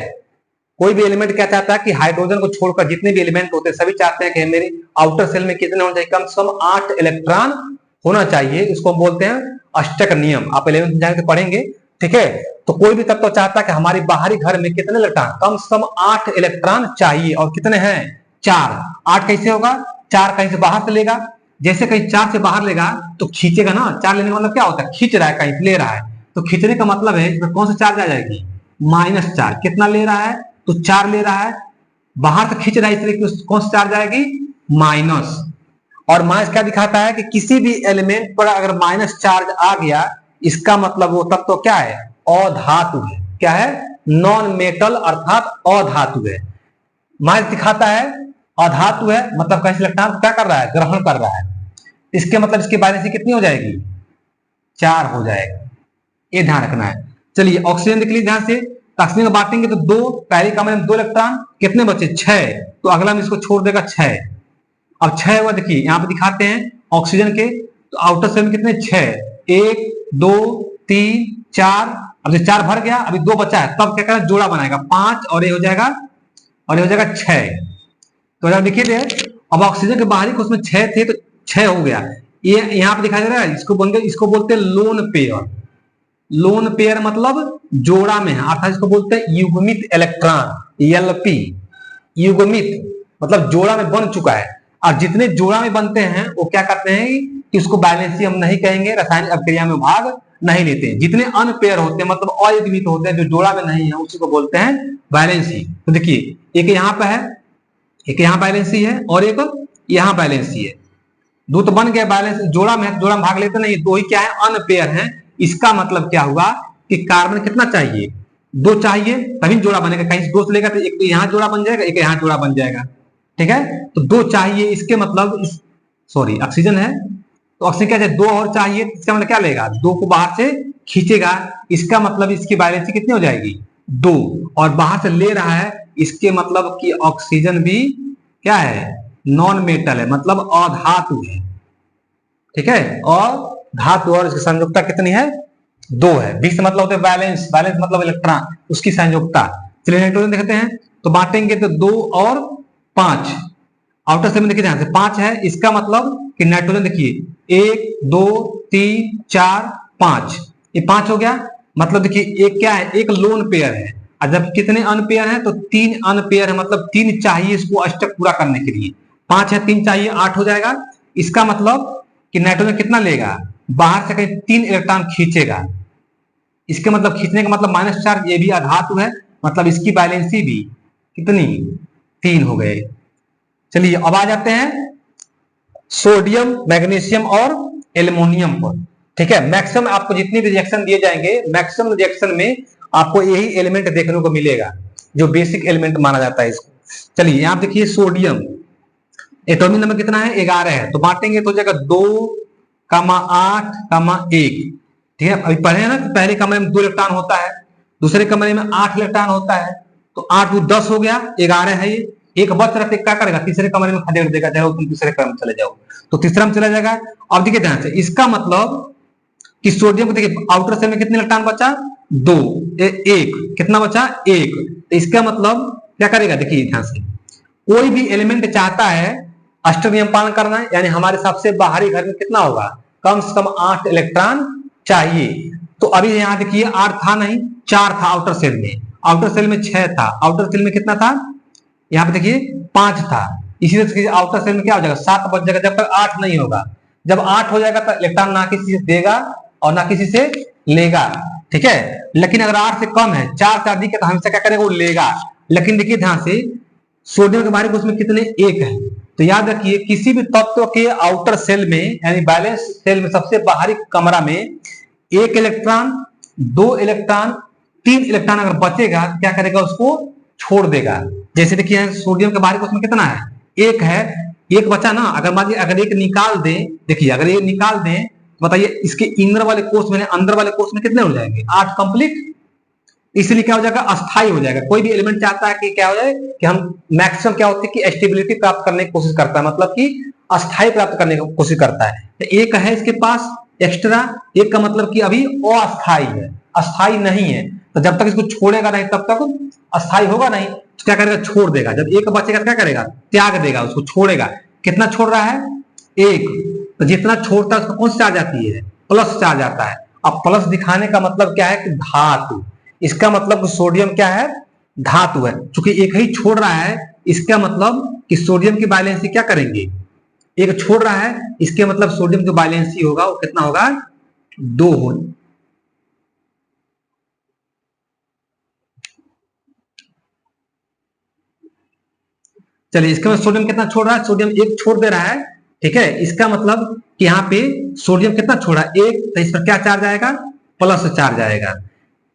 कोई भी एलिमेंट क्या चाहता है कि हाइड्रोजन को छोड़कर जितने भी एलिमेंट होते हैं सभी चाहते हैं कि मेरे आउटर सेल में कितने होना चाहिए, कम से कम 8 इलेक्ट्रॉन होना चाहिए। इसको हम बोलते हैं अष्टक नियम, आप 11th जाके पढ़ेंगे। ठीक है, तो कोई भी तत्व चाहता है कि हमारी बाहरी घर में कितने इलेक्ट्रॉन, कम से कम 8 इलेक्ट्रॉन चाहिए, और कितने हैं, 4। 8 कैसे होगा, 4 कहीं से बाहर से लेगा। जैसे कहीं 4 से बाहर लेगा तो खींचेगा ना, 4 लेने का मतलब क्या होता है, खींच रहा है, कहीं से ले रहा है। तो खींचने का मतलब है इसमें कौन सा चार्ज आ जाएगी, -4। कितना ले रहा है, तो 4 ले रहा है, बाहर से खींच रहा है, इसलिए कौन सा चार्ज आएगी, माइनस। और माइनस क्या दिखाता है कि किसी भी एलिमेंट पर अगर माइनस चार्ज आ गया, इसका मतलब वो तत्व तो क्या है, अधातु है। क्या है, नॉन मेटल अर्थात अधातु है। माइनस दिखाता है अधातु है, मतलब कैसे इलेक्ट्रॉन क्या कर रहा है, ग्रहण कर रहा है। इसके मतलब इसकी वैलेंसी कितनी हो जाएगी, 4 हो जाएगा। ये ध्यान रखना है। चलिए ऑक्सीजन देख लीजिए ध्यान से, ऑक्सीजन को बांटेंगे तो 2, पहले कमरे में 2 इलेक्ट्रॉन, कितने बचे, 6। तो अगला में इसको छोड़ देगा 6। अब 6 हुआ, देखिए यहाँ पे दिखाते हैं ऑक्सीजन के, तो आउटर सेल में कितने 6, 1 2 3 4, अब जो 4 भर गया, अभी 2 बचा है, तब क्या करें जोड़ा बनाएगा 5 और ये हो जाएगा, और ये हो जाएगा 6। तो जब देखिए थे, अब ऑक्सीजन के बाहरी को उसमें 6 थे तो 6 हो गया, ये यहाँ पे दिखाई दे रहा है, इसको बोलते हैं लोन पेयर। लोन पेयर मतलब जोड़ा में है, अर्थात इसको बोलते हैं युग्मित इलेक्ट्रॉन, एलपी। युग्मित मतलब जोड़ा में बन चुका है, और जितने जोड़ा में बनते हैं वो क्या करते हैं कि उसको बैलेंसी हम नहीं कहेंगे, रासायनिक अभिक्रिया में भाग नहीं लेते हैं। जितने अनपेयर होते हैं मतलब अयुग्मित होते हैं, जो जोड़ा में नहीं है, उसी को बोलते हैं बैलेंसी। तो देखिए एक यहाँ पे है, एक यहाँ बैलेंसी है, और एक यहाँ बैलेंसी है। दो तो बन गया बैलेंस, जोड़ा में जोड़ा में भाग लेते नहीं, दो ही क्या है अनपेयर है। इसका मतलब क्या हुआ कि कार्बन कितना चाहिए, 2 चाहिए, तभी जोड़ा बनेगा। कहीं से 2 से लेगा तो एक तो यहाँ जोड़ा बन जाएगा, एक यहाँ जोड़ा बन जाएगा, ठीक है। तो 2 चाहिए, इसके मतलब सॉरी ऑक्सीजन है, तो ऑक्सीजन क्या चाहिए 2 और चाहिए, इसका मतलब क्या लेगा 2 को बाहर से खींचेगा, इसका मतलब इसकी बैलेंसी कितनी हो जाएगी 2, और बाहर से ले रहा है, इसके मतलब कि ऑक्सीजन भी क्या है नॉन मेटल है, मतलब अधातु है, ठीक है। और धातु और इसकी संयोजकता कितनी है 2 है। विष मतलब होते हैं बैलेंस, बैलेंस मतलब इलेक्ट्रॉन, उसकी संयोजकता। चलिए नाइट्रोजन देखते हैं, तो बांटेंगे तो 2 और 5, आउटर सेल में देखिए ध्यान से 5 है, इसका मतलब कि नाइट्रोजन देखिए 1 2 3 4 5, ये 5 हो गया। मतलब देखिए एक क्या है, एक लोन पेयर है, और जब कितने अनपेयर है तो 3 अनपेयर है, मतलब 3 चाहिए इसको अष्टक पूरा करने के लिए। 5 है 3 चाहिए 8 हो जाएगा। इसका मतलब कि नाइट्रोजन कितना लेगा, बाहर से कहीं 3 इलेक्ट्रॉन खींचेगा, इसके मतलब खींचने का मतलब माइनस चार्ज, ये भी अधातु है, मतलब इसकी बैलेंसी भी कितनी 3 हो गए। चलिए अब आ जाते हैं सोडियम, मैग्नीशियम और एल्युमिनियम पर, ठीक है। मैक्सिमम आपको जितनी भी रिएक्शन दिए जाएंगे, मैक्सिमम रिएक्शन में आपको यही एलिमेंट देखने को मिलेगा, जो बेसिक एलिमेंट माना जाता है इसको। चलिए यहाँ देखिए सोडियम, एटॉमिक नंबर कितना है 11 है, तो बांटेंगे तो जगह 2, 8, 1, ठीक है। अभी पढ़े ना कि पहले कमरे में 2 इलेक्ट्रॉन होता है, दूसरे कमरे में 8 इलेक्ट्रॉन होता है, तो 8 10 हो गया, 11 है ये, एक बच रहा क्या करेगा तीसरे कमरे में खदेड़ देगा, चाहे तुम तीसरे कमरे में चले जाओ, तो तीसरा में चला जाएगा। अब देखिए ध्यान से, इसका मतलब कि सोडियम को देखिए आउटर सेल में कितने इलेक्ट्रॉन बचा 2, 1 कितना बचा 1, तो इसका मतलब क्या करेगा देखिए ध्यान से, कोई भी एलिमेंट चाहता है अष्टक नियम पालन करना है, यानी हमारे सबसे बाहरी घर में कितना होगा कम से कम 8 इलेक्ट्रॉन चाहिए। तो अभी यहाँ देखिए 8 था नहीं, 4 था आउटर सेल में, आउटर सेल में 6 था, आउटर सेल में कितना था यहाँ पे देखिए 5 था, इसी तरह से आउटर सेल में क्या हो जाएगा 7 बच जाएगा, जब तक 8 नहीं होगा। जब 8 हो जाएगा तो इलेक्ट्रॉन ना किसी से देगा और ना किसी से लेगा, ठीक है। लेकिन अगर 8 से कम है, 4 से अधिक है, तो हमेशा क्या करेगा वो लेगा। लेकिन देखिए ध्यान से सोडियम के बारे में उसमें कितने 1 है, तो याद रखिए किसी भी तत्व के आउटर सेल में यानी बैलेंस सेल में सबसे बाहरी कमरा में 1 इलेक्ट्रॉन 2 इलेक्ट्रॉन 3 इलेक्ट्रॉन अगर बचेगा तो क्या करेगा उसको छोड़ देगा। जैसे देखिए सोडियम के बाहरी को उसमें कितना है 1 है, 1 बचा ना, अगर मान लीजिए अगर 1 निकाल दें, देखिए अगर ये निकाल दें तो बताइए इसके इनर वाले कोष में अंदर वाले कोष में कितने हो जाएंगे 8 कंप्लीट, इसलिए क्या हो जाएगा अस्थाई हो जाएगा। कोई भी एलिमेंट चाहता है कि क्या हो जाए कि हम मैक्सिमम क्या होती है कि स्टेबिलिटी प्राप्त करने की कोशिश करता है, मतलब कि अस्थाई प्राप्त करने की कोशिश करता है। तो एक है इसके पास एक्स्ट्रा, एक का मतलब कि अभी अस्थाई है, अस्थाई नहीं है, तो जब तक इसको छोड़ेगा नहीं तब तक अस्थाई होगा नहीं, तो क्या करेगा छोड़ देगा। जब एक बचेगा तो क्या करेगा त्याग देगा, उसको छोड़ेगा। कितना छोड़ रहा है 1, तो जितना छोड़ता है उसको कौन सी चार्ज आती है प्लस चार्ज आता है। अब प्लस दिखाने का मतलब क्या है कि धातु, इसका मतलब सोडियम क्या है धातु है, क्योंकि एक ही छोड़ रहा है, इसका मतलब कि सोडियम की बैलेंसी क्या करेंगे, एक छोड़ रहा है, इसके मतलब सोडियम की बैलेंसी होगा वो कितना होगा 2 हो। चलिए इसके बाद सोडियम कितना छोड़ रहा है, सोडियम 1 छोड़ दे रहा है, ठीक है। इसका मतलब कि यहाँ पे सोडियम कितना छोड़ा 1, तो इस पर क्या चार्ज आएगा प्लस चार्ज आएगा।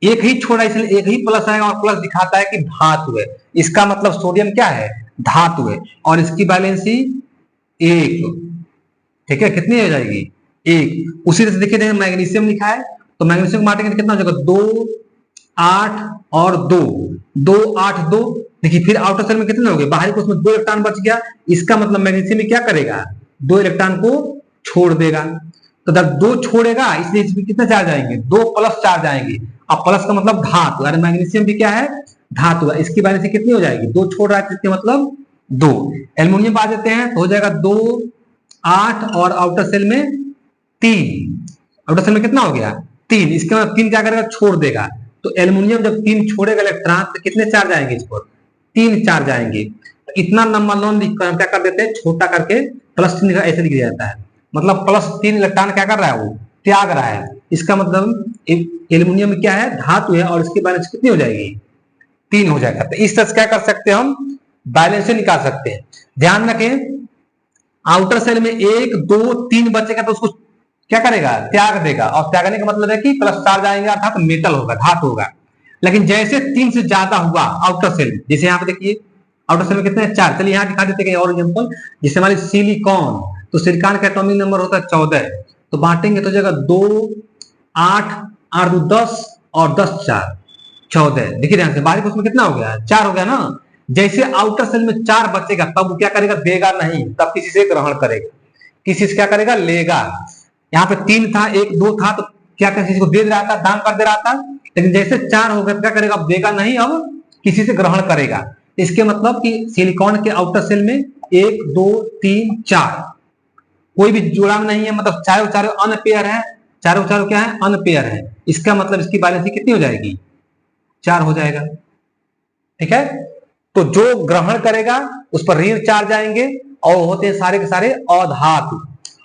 एक ही छोड़ा इसलिए एक ही प्लस आएगा, और प्लस दिखाता है कि धातु है, इसका मतलब सोडियम क्या है धातु है, और इसकी बैलेंसी 1, ठीक है। कितनी हो जाएगी 1। उसी तरह से देखिए मैग्नीशियम लिखा है, तो मैग्नीशियम बांटेंगे कितना हो जाएगा 2 8 और 2, 2 8 2, देखिए फिर आउटर सेल में कितने हो गए, बाहरी कोश में 2 इलेक्ट्रॉन बच गया, इसका मतलब मैग्नीशियम में क्या करेगा, 2 इलेक्ट्रॉन को छोड़ देगा। तो जब 2 छोड़ेगा इसलिए इसमें कितने चार्ज आएंगे, 2 प्लस चार्ज आएंगे। अब प्लस का मतलब धातु, अरे मैग्नीशियम भी क्या है, धातु है। इसकी वैलेंसी कितनी हो जाएगी, 2 छोड़ रहा है इसके मतलब 2। एल्युमिनियम आ जाते हैं तो हो जाएगा 2 8 और आउटर सेल में 3, आउटर सेल में कितना हो गया 3, इसके बाद 3 क्या करेगा, छोड़ देगा। तो एल्युमिनियम जब 3 छोड़ेगा इलेक्ट्रॉन तो कितने चार्ज आएंगे इस पर, 3 चार्ज आएंगे। तो इतना नंबर नॉन लिखकर हम क्या कर देते हैं, छोटा करके प्लस 3 ऐसे लिख दिया जाता है, मतलब प्लस 3 इलेक्ट्रॉन क्या कर रहा है, वो त्याग रहा है। इसका मतलब एल्युमिनियम क्या है, धातु है, और इसकी बैलेंस कितनी हो जाएगी, 3 हो जाएगा। तो इस तरह से क्या कर सकते हैं, हम बैलेंस निकाल सकते हैं। ध्यान रखें आउटर सेल में 1 2 3 बचेगा तो उसको क्या करेगा, त्याग देगा, और त्यागने का मतलब है कि प्लस चार्ज आएंगे अर्थात मेटल होगा, धातु होगा। लेकिन जैसे 3 से ज्यादा हुआ आउटर सेल, जैसे यहाँ पे देखिए आउटर सेल में कितने हैं, 4। चलिए यहाँ दिखा देते हैं और एग्जांपल, जैसे हमारे सिलिकॉन, तो सिलिकॉन का एटॉमिक नंबर होता है 14, तो बांटेंगे तो जगह 2 8 8 2 10 और 10 4 14। देखिए ध्यान से बाहरी कोश में कितना हो गया, 4 हो गया ना। जैसे आउटर सेल में 4 बचेगा तब वो क्या करेगा, देगा नहीं, तब किसी से ग्रहण करेगा, किसी से क्या करेगा, लेगा। यहाँ पे 3 था 1 2 था तो क्या किसी को दे रहा था, दान कर दे रहा था। लेकिन जैसे 4 हो गया तो क्या करेगा, अब देगा नहीं, अब किसी से ग्रहण करेगा। इसके मतलब कि सिलिकॉन के आउटर सेल में 1 2 3 4 कोई भी जुड़ाव नहीं है, मतलब चारों चारों अनपेयर है, चारों चारों क्या है, अनपेयर है। इसका मतलब इसकी बैलेंस कितनी हो जाएगी, 4 हो जाएगा। ठीक है, तो जो ग्रहण करेगा उस पर ऋण चार्ज आएंगे, और होते हैं सारे के सारे अधातु।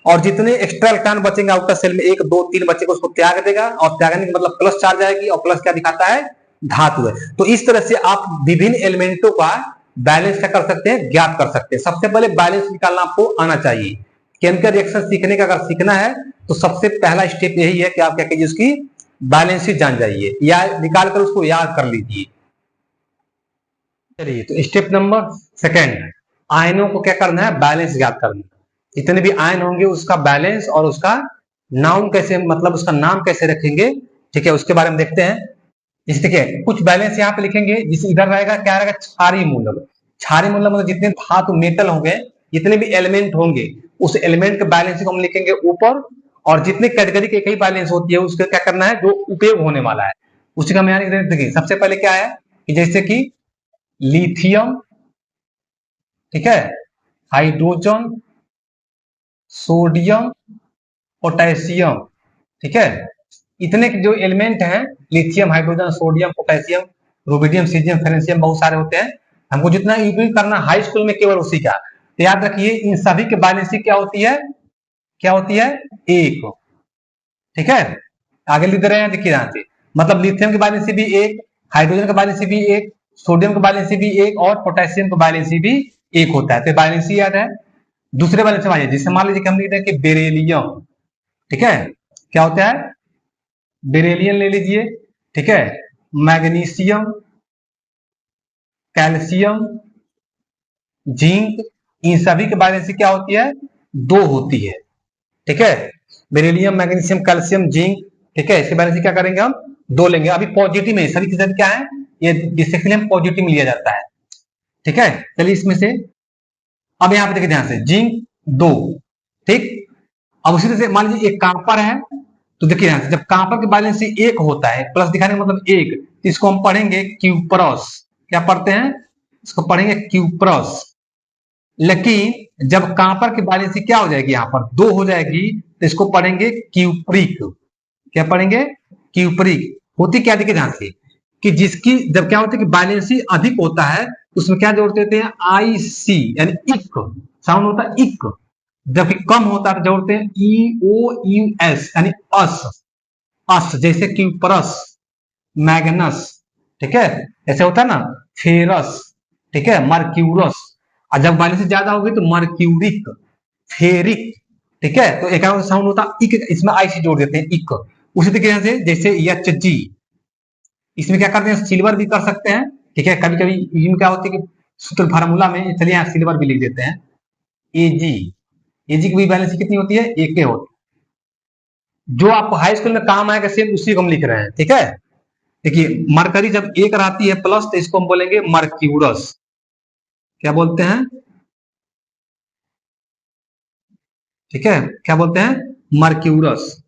और जितने एक्स्ट्रा इलेक्ट्रॉन बचेंगे आउटर सेल में 1 2 3 बचेगा उसको त्याग देगा, और त्यागने का मतलब प्लस चार्ज आएगी, और प्लस क्या दिखाता है, धातु है। तो इस तरह से आप विभिन्न एलिमेंटों का बैलेंस क्या कर सकते हैं, ज्ञात कर सकते हैं। सबसे पहले बैलेंस निकालना आपको आना चाहिए। केमिकल रिएक्शन सीखने का अगर सीखना है तो सबसे पहला स्टेप यही है कि आप क्या कीजिए, उसकी बैलेंस ही जान जाइए, या निकाल कर उसको याद कर लीजिए। चलिए तो स्टेप नंबर सेकेंड, आयनों को क्या करना है, बैलेंस ज्ञात करना। जितने भी आयन होंगे उसका बैलेंस और उसका नाम कैसे, मतलब उसका नाम कैसे रखेंगे, ठीक है, उसके बारे में देखते हैं। जैसे देखिए कुछ बैलेंस यहाँ पे लिखेंगे, जिसे इधर रहेगा क्या रहेगा, क्षारीय मूलक। क्षारीय मूलक मतलब जितने धातु मेटल होंगे, जितने भी एलिमेंट होंगे, उस एलिमेंट के बैलेंस को हम लिखेंगे ऊपर, और जितने कैटेगरी के कई बैलेंस होती है उसका क्या करना है, जो उपयोग होने वाला है उसी का हम यहाँ देखिए। सबसे पहले क्या है कि जैसे कि लिथियम, ठीक है, हाइड्रोजन, सोडियम, पोटेशियम, ठीक है, इतने जो एलिमेंट हैं, lithium hydrogen sodium potassium rubidium caesium francium, बहुत सारे होते हैं। हमको जितना उपयोग करना हाई स्कूल में केवल उसी का, तो याद रखिए इन सभी के बैलेंस क्या होती है, क्या होती है, 1। ठीक है, आगे लिख रहे हैं, देखिए यहाँ से मतलब लिथियम की बैलेंस भी 1, हाइड्रोजन का बैलेंस भी 1, सोडियम का बैलेंस भी 1, और पोटेशियम का बैलेंस भी 1 होता है। तो बैलेंस याद है। दूसरे बैलेंस में आइए, जिससे मान लीजिए कि हम लिख रहे हैं कि बेरिलियम, ठीक है, क्या होता है, बेरिलियम ले लीजिए, ठीक है, मैग्नीशियम, कैल्शियम, जिंक, इन सभी के बैलेंस क्या होती है, 2 होती है। ठीक है, बेरिलियम मैग्नीशियम कैल्शियम जिंक, ठीक है, इसके बैलेंस क्या करेंगे, हम 2 लेंगे। अभी पॉजिटिव में सभी के सभी क्या है, ये डिस्ट्रिक्ट में पॉजिटिव में लिया जाता है। ठीक है, चलिए इसमें से अब यहाँ पे देखिए ध्यान से, जिंक 2, ठीक। अब उसी तरह से मान लीजिए एक कॉपर है, तो देखिए ध्यान से जब कॉपर के बैलेंस 1 होता है, प्लस दिखाने का मतलब 1, तो इसको हम पढ़ेंगे क्यूप्रस। क्या पढ़ते हैं, इसको पढ़ेंगे क्यूप्रस। लेकिन जब कॉपर की बैलेंस क्या हो जाएगी, यहाँ पर 2 हो जाएगी, तो इसको पढ़ेंगे क्यूप्रिक। क्या पढ़ेंगे, क्यूप्रिक। होती क्या, देखिए ध्यान से कि जिसकी जब क्या होता है कि बैलेंस अधिक होता है उसमें क्या जोड़ देते हैं, आई सी, यानी इक साउंड होता है, इक। जबकि कम होता है तो जोड़ते हैं ई ओ यू एस, यानी अस, अस, जैसे क्यूपरस, मैग्नस, ठीक है, ऐसे होता है ना, फेरस, ठीक है, मर्क्यूरस। और जब बैलेंस ज्यादा होगी तो मर्क्यूरिक, फेरिक, ठीक है। तो एक साउंड होता है इक, इसमें आई सी जोड़ देते हैं, इक। उसी तरीके से जैसे एच जी, इसमें क्या करते हैं, सिल्वर भी कर सकते हैं, ठीक है। कभी कभी इसमें क्या होती है कि सूत्र फार्मूला में, चलिए यहाँ सिल्वर भी लिख देते हैं, एजी, एजी की भी बैलेंस कितनी होती है, एक होती है। जो आपको हाई स्कूल में काम आएगा सेम उसी को हम लिख रहे हैं, ठीक है। देखिए मरकरी जब एक रहती है प्लस तो इसको हम बोलेंगे मर्क्यूरस। क्या बोलते हैं? ठीक है, क्या बोलते हैं? मर्क्यूरस।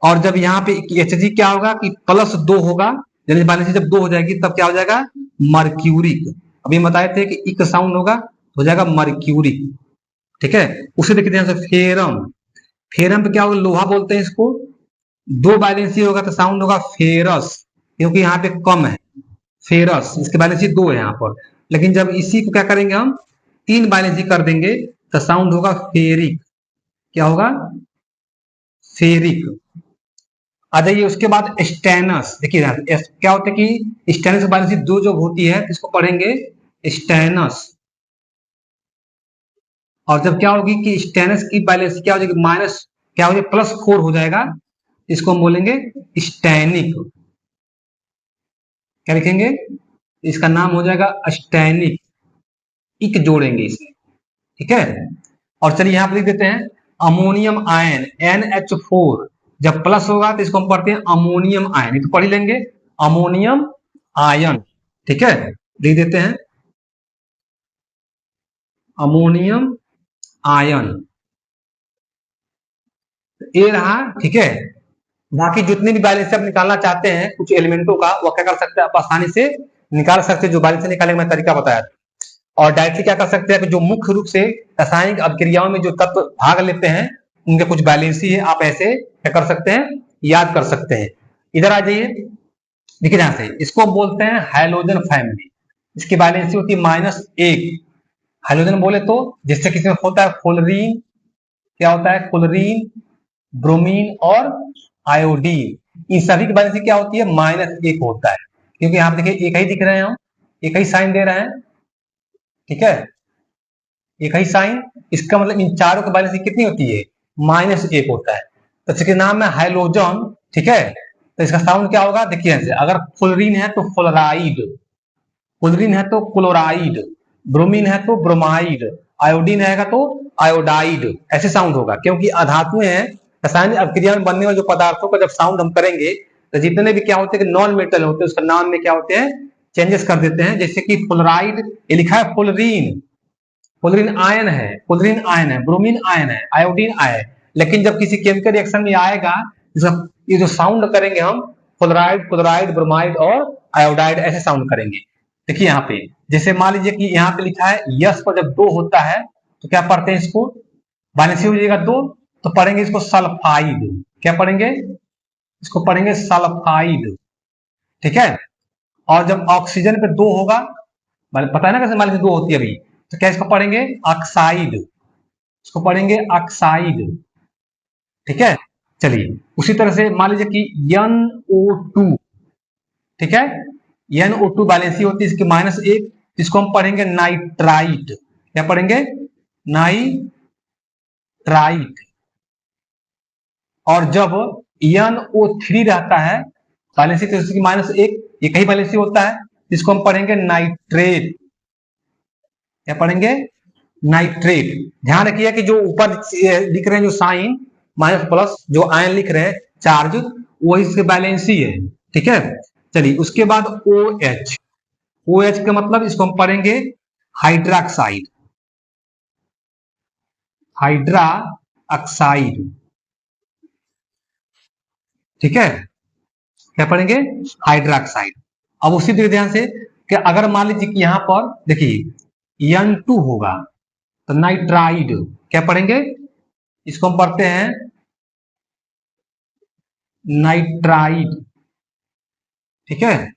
और जब यहाँ पे Hg क्या होगा कि +2 होगा, यानी बैलेंस जब 2 हो जाएगी तब क्या हो जाएगा? मर्क्यूरिक। अभी हम बताए थे कि इक साउंड होगा हो जाएगा मर्क्यूरिक। ठीक है, उसे देखते हैं फेरम। फेरम पे क्या होगा? लोहा बोलते हैं इसको। 2 बैलेंसी होगा तो साउंड होगा फेरस, क्योंकि यहाँ पे कम है। फेरस, इसके बैलेंसी 2 है यहाँ पर। लेकिन जब इसी को क्या करेंगे हम 3 बैलेंसी कर देंगे तो साउंड होगा फेरिक। क्या होगा? फेरिक। आ जाइए उसके बाद स्टेनस। देखिए क्या होता है कि स्टेनस की बैलेंसी 2 जब होती है तो इसको पढ़ेंगे स्टेनस। और जब क्या होगी कि स्टेनस की बैलेंस क्या हो जाएगी? माइनस क्या हो जाएगा? +4 हो जाएगा, इसको हम बोलेंगे स्टैनिक। क्या लिखेंगे? इसका नाम हो जाएगा स्टैनिक। इक जोड़ेंगे इसमें। ठीक है, और चलिए यहाँ पर लिख देते हैं अमोनियम आयन NH4। जब प्लस होगा तो इसको हम पढ़ते हैं अमोनियम आयन, तो पढ़ ही लेंगे अमोनियम आयन। ठीक है, लिख देते हैं अमोनियम आयन। ये रहा। ठीक है, बाकी जितने भी बैलेंस आप निकालना चाहते हैं कुछ एलिमेंटों का, वो क्या कर सकते हैं आप आसानी से निकाल सकते हैं, जो बैलेंस निकालने का मैं तरीका बताया था। और डायरेक्टली क्या कर सकते हैं कि जो मुख्य रूप से रासायनिक अभिक्रियाओं में जो तत्व भाग लेते हैं उनके कुछ बैलेंसी है, आप ऐसे क्या कर सकते हैं? याद कर सकते हैं। इधर आ जाइए, देखिए ध्यान से, इसको बोलते हैं हाइड्रोजन फैमिली। इसकी बैलेंसी होती है -1। हाइड्रोजन बोले तो जिससे किसी में होता है फ्लोरीन, क्या होता है? क्लोरीन, ब्रोमीन और आयोडीन। इन सभी की बैलेंसी क्या होती है? -1 होता है, क्योंकि यहाँ पे देखिए एक ही दिख रहे हैं हम, एक ही साइन दे रहे हैं। ठीक है, एक ही साइन, इसका मतलब इन चारों की बैलेंसी कितनी होती है? -1 होता है। तो इसके नाम है हाइड्रोजन। ठीक है, तो इसका साउंड क्या होगा? देखिए अगर फ्लोरीन है तो फ्लोराइड, क्लोरीन है तो क्लोराइड, ब्रोमीन है तो ब्रोमाइड, आयोडीन है तो आयोडाइड। ऐसे साउंड होगा, क्योंकि अधातुएं हैं, रासायनिक अभिक्रिया में बनने वाले जो पदार्थों का जब साउंड हम करेंगे तो जितने भी क्या होते हैं कि नॉन मेटल होते हैं उसका नाम में क्या होते हैं? चेंजेस कर देते हैं। जैसे कि फ्लोराइड, ये लिखा है फ्लोरीन, फ्लोरीन आयन है, फ्लोरीन आयन है, ब्रोमीन आयन है, आयोडीन आयन है। लेकिन जब किसी केमिकल रिएक्शन में आएगा, ये जो साउंड करेंगे हम फ्लोराइड, क्लोराइड, ब्रोमाइड और आयोडाइड, ऐसे साउंड करेंगे। देखिए यहाँ पे, जैसे मान लीजिए कि यहाँ पे लिखा है यस पर जब 2 होता है तो क्या पढ़ते हैं इसको? बैलेंसी हो जाएगा 2, तो पढ़ेंगे इसको सल्फाइड। क्या पढ़ेंगे? इसको पढ़ेंगे सल्फाइड। ठीक है, और जब ऑक्सीजन पे 2 होगा, पता है ना कैसे बैलेंसी 2 होती है अभी, तो क्या इसको पढ़ेंगे? ऑक्साइड। इसको पढ़ेंगे ऑक्साइड। ठीक है, चलिए उसी तरह से मान लीजिए कि NO2। ठीक है, NO2 बैलेंसी होती है इसकी -1, इसको हम पढ़ेंगे नाइट्राइट। क्या पढ़ेंगे? नाइट्राइट। और जब NO3 रहता है बैलेंसी तो इसकी -1, ये कहीं बैलेंसी होता है, इसको हम पढ़ेंगे नाइट्रेट। क्या पढ़ेंगे? नाइट्रेट। ध्यान रखिए कि जो ऊपर लिख रहे हैं जो साइन माइनस प्लस जो आयन लिख रहे हैं चार्ज, वो इसके बैलेंसी है। ठीक है, चलिए उसके बाद OH। OH का मतलब इसको हम पढ़ेंगे हाइड्रोक्साइड। Hydra oxide. ठीक है, क्या पढ़ेंगे? हाइड्रोक्साइड। अब उसी तरह ध्यान से कि अगर मान लीजिए कि यहां पर देखिए N2 होगा तो नाइट्राइड। क्या पढ़ेंगे? इसको हम पढ़ते हैं नाइट्राइड। ठीक है,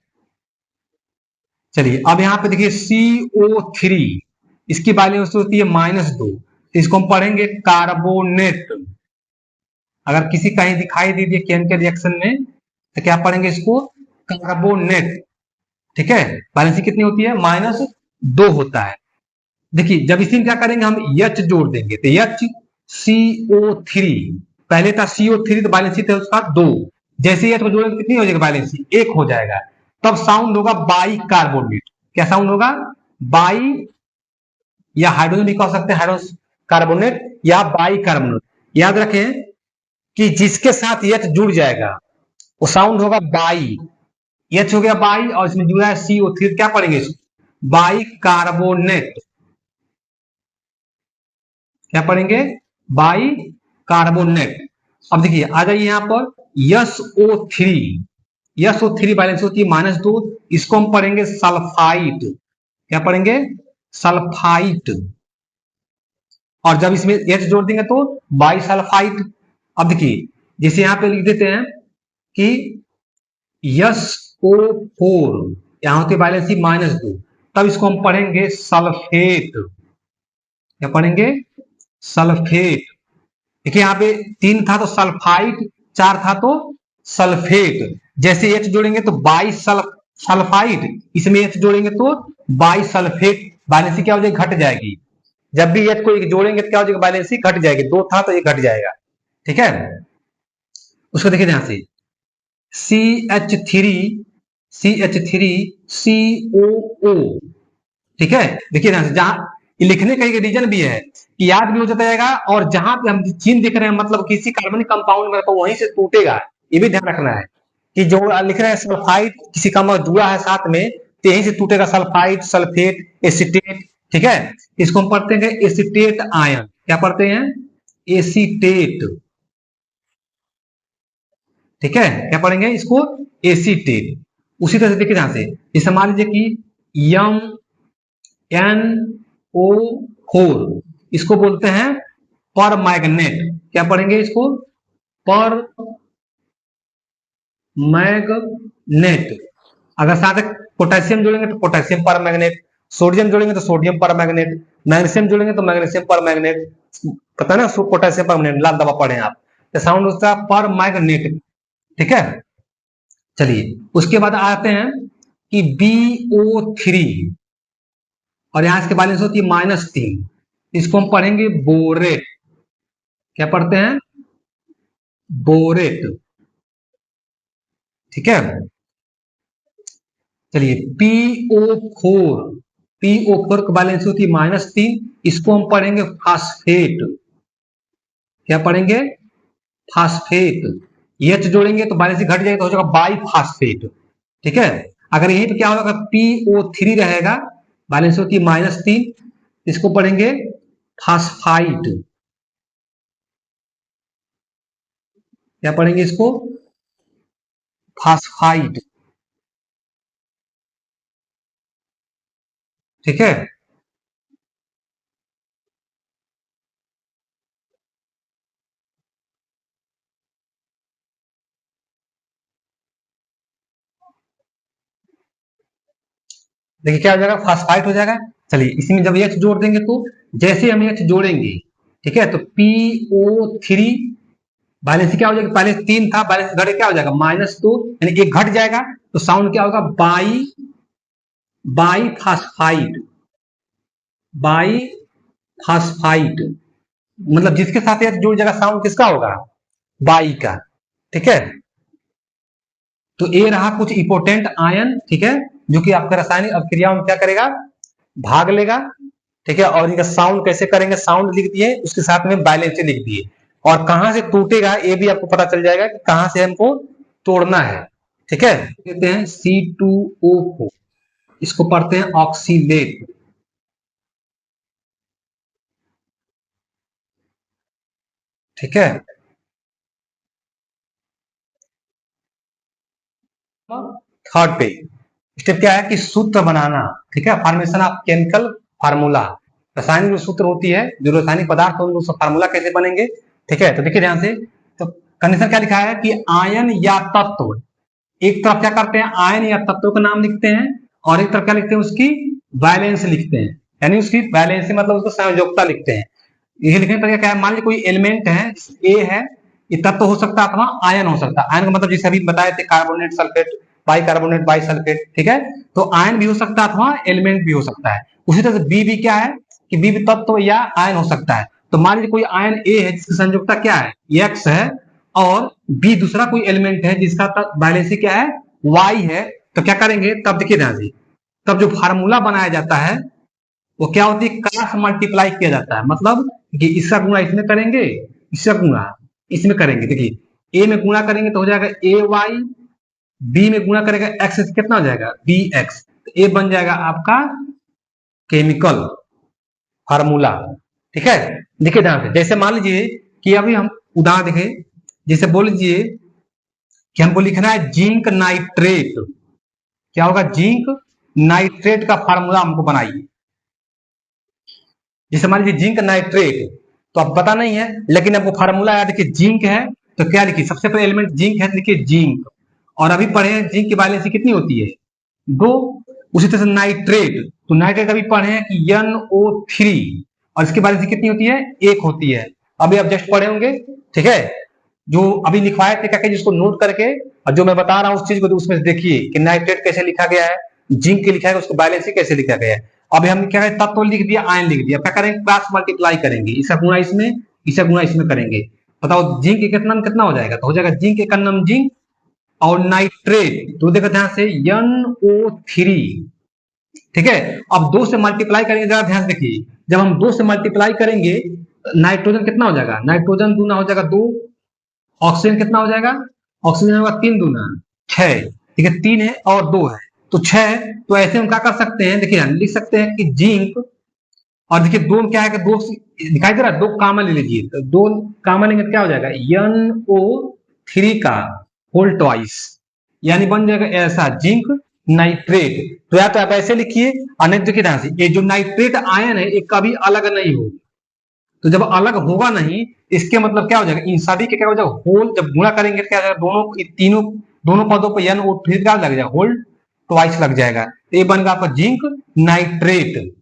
चलिए अब यहाँ पे देखिए CO3, इसकी बैलेंस होती है -2, इसको हम पढ़ेंगे कार्बोनेट। अगर किसी कहीं दिखाई दे दिए केमिकल रिएक्शन में तो क्या पढ़ेंगे? इसको कार्बोनेट। ठीक है, बैलेंसी कितनी होती है? -2 होता है। देखिए जब इसी में क्या करेंगे हम H जोड़ देंगे तो HCO3, पहले था CO3 तो बैलेंसी था उसका 2, जैसे H को जोड़ेंगे कितनी हो जाएगी बैलेंसी? 1 हो जाएगा। तब साउंड होगा बाई कार्बोनेट। क्या साउंड होगा? बाई, या हाइड्रोजन भी कह सकते हैं हाइड्रोजन कार्बोनेट या बाई कार्बोनेट। याद रखें कि जिसके साथ H जुड़ जाएगा वो साउंड होगा बाई। एच हो गया बाई और इसमें जुड़ा है CO3, क्या पढ़ेंगे बाई कार्बोनेट, क्या पढ़ेंगे बाई कार्बोनेट। अब देखिए आ जाइए यहां पर SO3, SO3 बैलेंस होती है -2, इसको हम पढ़ेंगे सल्फाइड, क्या पढ़ेंगे सल्फाइड। और जब इसमें H जोड़ देंगे तो बाई सल्फाइड। अब देखिए जैसे यहां पे लिख देते हैं कि SO4, यहां होती है बैलेंस -2, तब इसको हम पढ़ेंगे सल्फेट, क्या पढ़ेंगे सल्फेट। देखिए यहाँ पे 3 था तो सल्फाइड, 4 था तो सल्फेट। जैसे H जोड़ेंगे तो बाई सल्फाइड, इसमें H जोड़ेंगे तो बाई सल्फेट, बैलेंसी क्या हो जाएगी घट जाएगी। जब भी H को जोड़ेंगे तो क्या हो जाएगा बैलेंसी घट जाएगी, 2 था तो 1 घट जाएगा, ठीक है। उसको देखिए ध्यान से CH3 COO, ठीक है। देखिए ध्यान से, जहां लिखने का एक रीजन भी है कि याद भी हो जाएगा, और जहां पे हम चिन्ह दिख रहे हैं मतलब किसी कार्बनिक कंपाउंड में तो वहीं से टूटेगा, ये भी ध्यान रखना है कि जो लिख रहे हैं सल्फाइड किसी का जुड़ा है साथ में तो यहीं से टूटेगा, सल्फाइड सल्फेट एसिटेट, ठीक है। इसको हम पढ़ते हैं एसिटेट आयन, क्या पढ़ते हैं एसिटेट, ठीक है। क्या पढ़ेंगे इसको एसिटेट। उसी तरह से देखिए ध्यान से, जैसे मान लीजिए कि NO4, इसको बोलते हैं पर मैग्नेट, क्या पढ़ेंगे इसको पर मैग्नेट। अगर साथ पोटेशियम जोड़ेंगे तो पोटेशियम पर मैग्नेट, सोडियम जोड़ेंगे तो सोडियम पर मैग्नेट, मैग्नीशियम जोड़ेंगे तो मैग्नीशियम पर मैग्नेट, पता ना पोटेशियम पर मैग्नेट, लाल दवा पढ़े आप, तो साउंड उसका पर मैग्नेट, ठीक है। चलिए उसके बाद आते हैं कि BO3, और यहां इसके बैलेंस होती है -3, इसको हम पढ़ेंगे बोरेट, क्या पढ़ते हैं बोरेट, ठीक है। चलिए PO4 की बैलेंस होती है -3, इसको हम पढ़ेंगे फास्फेट, क्या पढ़ेंगे फास्फेट। H जोड़ेंगे तो बैलेंस घट जाएगा तो हो जाएगा बाई फास्फेट, ठीक है। अगर यहीं पे क्या होगा PO3 रहेगा, बैलेंस होती है -3, इसको पढ़ेंगे फास्फाइड, क्या पढ़ेंगे इसको फास्फाइड, ठीक है। देखिए क्या हो जाएगा फास्फाइड हो जाएगा। चलिए इसमें जब H जोड़ देंगे तो जैसे हम H जोड़ेंगे, ठीक है, तो PO3 बैलेंस क्या हो जाएगा, पहले 3 था बैलेंस घटे क्या हो जाएगा -2, यानी 1 घट जाएगा, तो साउंड क्या होगा by by phosphide, by phosphide, मतलब जिसके साथ H जुड़ जाएगा साउंड किसका होगा बाई का, ठीक है। तो ये रहा कुछ इंपोर्टेंट आयन, ठीक है, जो कि आपका रासायनिक अभिक्रिया में क्या करेगा भाग लेगा, ठीक है। और इनका साउंड कैसे करेंगे, साउंड लिख दिए, उसके साथ में बैलेंस लिख दिए, और कहां से टूटेगा ये भी आपको पता चल जाएगा कि कहां से हमको तोड़ना है, ठीक है। कहते हैं C2O4, इसको पढ़ते हैं ऑक्सीलेट, ठीक है। थर्ड पे स्टेप क्या है कि सूत्र बनाना, ठीक है, फॉर्मेशन ऑफ केमिकल फार्मूला, रासायनिक जो सूत्र होती है, जो रासायनिक पदार्थ होंगे उसका फार्मूला कैसे बनेंगे, ठीक है। तो देखिए ध्यान से, तो कंडीशन क्या लिखा है कि आयन या तत्व, एक तरफ क्या करते हैं आयन या तत्व का नाम लिखते हैं, और एक तरफ क्या लिखते हैं उसकी वैलेंस लिखते हैं, यानी उसकी वैलेंस मतलब उसको संयोजकता लिखते हैं। ये लिखने पर क्या है, मान लीजिए कोई एलिमेंट है ए है, ये तत्व हो सकता है अथवा आयन हो सकता है। आयन का मतलब जैसे अभी बताए थे carbonate sulphate, by carbonate by sulphate, ठीक है। तो आयन भी हो सकता है अथवा एलिमेंट भी हो सकता है। उसी तरह से बी भी क्या है कि बी भी तत्व या आयन हो सकता है। तो मान लीजिए कोई आयन ए है जिसकी संयोजकता क्या है एक्स है, और बी दूसरा कोई एलिमेंट है जिसका वैलेंसी क्या है वाई है, तो क्या करेंगे तब देखिए ध्यान से, तब जो फार्मूला बनाया जाता है वो क्या होती है क्रॉस मल्टीप्लाई किया जाता है, मतलब कि इसका गुणा इसमें करेंगे, इसका गुणा इसमें करेंगे। देखिए ए में गुणा करेंगे तो हो जाएगा ए वाई, बी में गुणा करेगा एक्स से, कितना हो जाएगा बी एक्स। ए बन जाएगा आपका केमिकल फार्मूला। ठीक है, देखिए ध्यान से, जैसे मान लीजिए कि अभी हम उदाहरण देखें, जैसे बोल लीजिए कि हमको लिखना है जिंक नाइट्रेट। क्या होगा, जिंक नाइट्रेट का फार्मूला हमको बनाइए। जैसे मान लीजिए जिंक नाइट्रेट, तो अब पता नहीं है, लेकिन आपको फार्मूला याद है कि जिंक है, तो क्या लिखिए, सबसे पहले एलिमेंट जिंक है, लिखिए जिंक। और अभी पढ़े हैं जिंक की वैलेंसी कितनी होती है, 2। उसी तरह से नाइट्रेट, तो नाइट्रेट अभी पढ़े हैं कि NO3, और इसकी वैलेंसी कितनी होती है, 1 होती है। अभी आप जस्ट पढ़े होंगे। ठीक है, जो अभी लिखवाए थे क्या, जिसको नोट करके, और जो मैं बता रहा हूँ उस चीज को उसमें देखिए कि नाइट्रेट कैसे लिखा गया है, जिंक के लिखा है, उसको बैलेंस कैसे लिखा गया है। अभी हमने क्या तत्व तो लिख दिया, आयन लिख दिया, क्या करेंगे, क्रॉस मल्टीप्लाई करेंगे, इसका गुणा इसमें, इसका गुणा इसमें करेंगे। बताओ जिंक एक नाम कितना हो जाएगा, तो हो जाएगा जिंक एक नाम जिंक, और नाइट्रेट तो देखो ध्यान से NO3। ठीक है, अब 2 से मल्टीप्लाई करेंगे, जरा ध्यान से देखिए, जब हम 2 से मल्टीप्लाई करेंगे, नाइट्रोजन कितना हो जाएगा, नाइट्रोजन दूना हो जाएगा 2, ऑक्सीजन कितना हो जाएगा, ऑक्सीजन होगा 3 दूना 6। ठीक है, 3 है और 2 है तो 6। तो ऐसे हम क्या कर सकते हैं, देखिए लिख सकते हैं कि जिंक, और देखिए दो क्या है कि दो दिखाई दे रहा है, 2 कामन ले लीजिए, तो 2 कामन लेंगे तो क्या हो जाएगा, NO3 का होल ट्वाइस, यानी बन जाएगा ऐसा जिंक नाइट्रेट। तो या तो आप ऐसे लिखिए, और नहीं देखिए ध्यान से, ये जो नाइट्रेट आयन है ये कभी अलग नहीं होगा। तो जब अलग होगा नहीं, इसके मतलब क्या हो जाएगा, इन सभी के क्या हो जाएगा होल, जब गुणा करेंगे क्या हो जाएगा, दोनों तीनों दोनों पदों पर NO3 क्या लग जाएगा, होल ट्वाइस लग जाएगा। ये बनेगा आपका जिंक नाइट्रेट।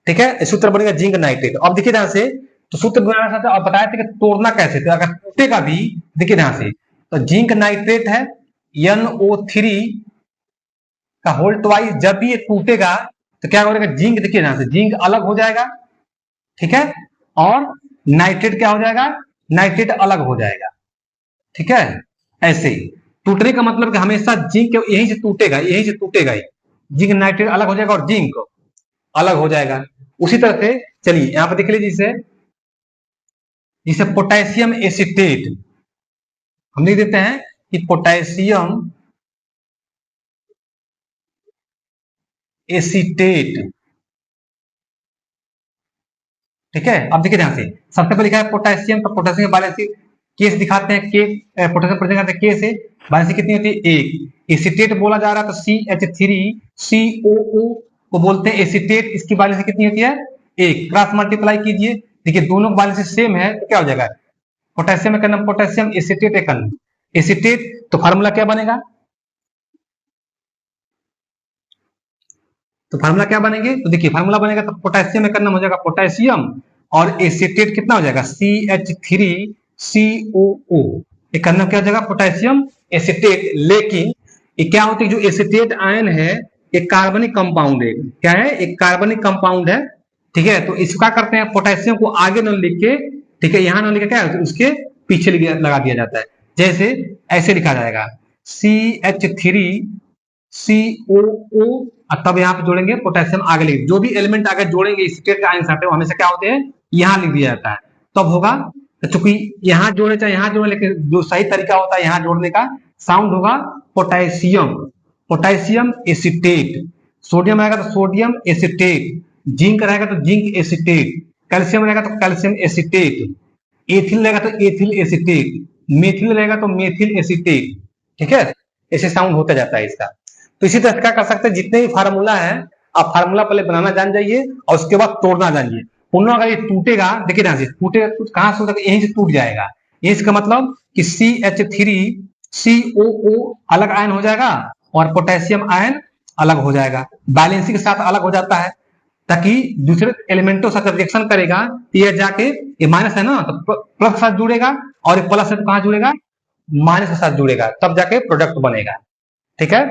ठीक है, सूत्र बनेगा जिंक नाइट्रेट। अब देखिए ध्यान से, तो सूत्र बनाना था और बताया था कि तोड़ना कैसे थे, अगर टूटेगा भी, देखिए ध्यान से, तो जिंक नाइट्रेट है NO3 का होल ट्वाइस, जब भी ये टूटेगा तो क्या हो जाएगा, जिंक, देखिए ध्यान से, जिंक अलग हो जाएगा। ठीक है, और नाइट्रेट क्या हो जाएगा, नाइट्रेट अलग हो जाएगा। ठीक है, ऐसे ही टूटने का मतलब कि हमेशा जिंक यहीं से टूटेगा, यहीं से टूटेगा ही, जिंक नाइट्रेट अलग हो जाएगा और जिंक अलग हो जाएगा। उसी तरह से चलिए यहां पर देख लीजिए, जिसे जिसे पोटेशियम एसिटेट, हम लिख देते हैं कि पोटेशियम एसिटेट। ठीक है, अब देखिए ध्यान से, सबसे पहले लिखा है पोटेशियम, तो पोटेशियम की वैलेंसी केस दिखाते हैं, के पोटेशियम प्रेजेंट करते हैं के से, वैलेंसी कितनी होती है 1। एसिटेट बोला जा रहा है तो CH3COO को बोलते हैं एसिटेट, इसकी वैलेंसी कितनी होती है 1। क्रॉस मल्टीप्लाई कीजिए, देखिए दोनों की वैलेंसी सेम है तो क्या हो जाएगा, पोटेशियम का नाम पोटेशियम एसिटेट एक एसिटेट, तो फार्मूला क्या बनेगा, तो फार्मूला क्या बनेंगे, तो देखिए फार्मूला बनेगा, तो पोटेशियम का नाम हो जाएगा पोटेशियम, और एसिटेट कितना हो जाएगा CH3COO, एक नाम क्या हो जाएगा पोटेशियम एसिटेट। लेकिन ये क्या होती है, जो एसिटेट आयन है एक कार्बनिक कंपाउंड है, क्या है, एक कार्बनिक कंपाउंड है। ठीक है, तो इसका करते हैं पोटेशियम को आगे न लिख के, ठीक है, यहां न लिख के क्या है, उसके पीछे लगा दिया जाता है, जैसे ऐसे लिखा जाएगा CH3COO, तब यहाँ पे जोड़ेंगे पोटेशियम आगे लिख, जो भी एलिमेंट आगे जोड़ेंगे एसिटेट का आयन साथ, वो हमेशा क्या होते हैं, यहाँ लिख दिया जाता है, तब होगा। चूंकि यहाँ जोड़े चाहे यहाँ जोड़े, लेकिन जो सही तरीका होता है यहाँ जोड़ने का साउंड होगा पोटेशियम, पोटेशियम एसिटेट। सोडियम आएगा तो सोडियम एसिटेट, जिंक रहेगा तो जिंक एसिटेट, कैल्शियम रहेगा तो कैल्शियम एसिटेट, एथिल रहेगा तो एथिल एसिटेट, मेथिल रहेगा तो मेथिल एसिटेट। ठीक है, ऐसे साउंड होता जाता है इसका। तो इसी तरह क्या कर सकते हैं, जितने भी फार्मूला है आप फार्मूला पहले बनाना जान जाइए और उसके बाद तोड़ना जानिए। पुनः अगर ये टूटेगा, देखिए ध्यान से, टूटेगा तो कहां से, यहीं से टूट जाएगा, ये इसका मतलब कि CH3COO अलग आयन हो जाएगा और पोटेशियम आयन अलग हो जाएगा, बैलेंसिंग के साथ अलग हो जाता है, ताकि दूसरे एलिमेंटों से रिएक्शन करेगा तो ये जाके, ये माइनस है ना तो प्लस के साथ जुड़ेगा, और ये प्लस है तो कहां जुड़ेगा, माइनस के साथ जुड़ेगा, तब जाके प्रोडक्ट बनेगा। ठीक है,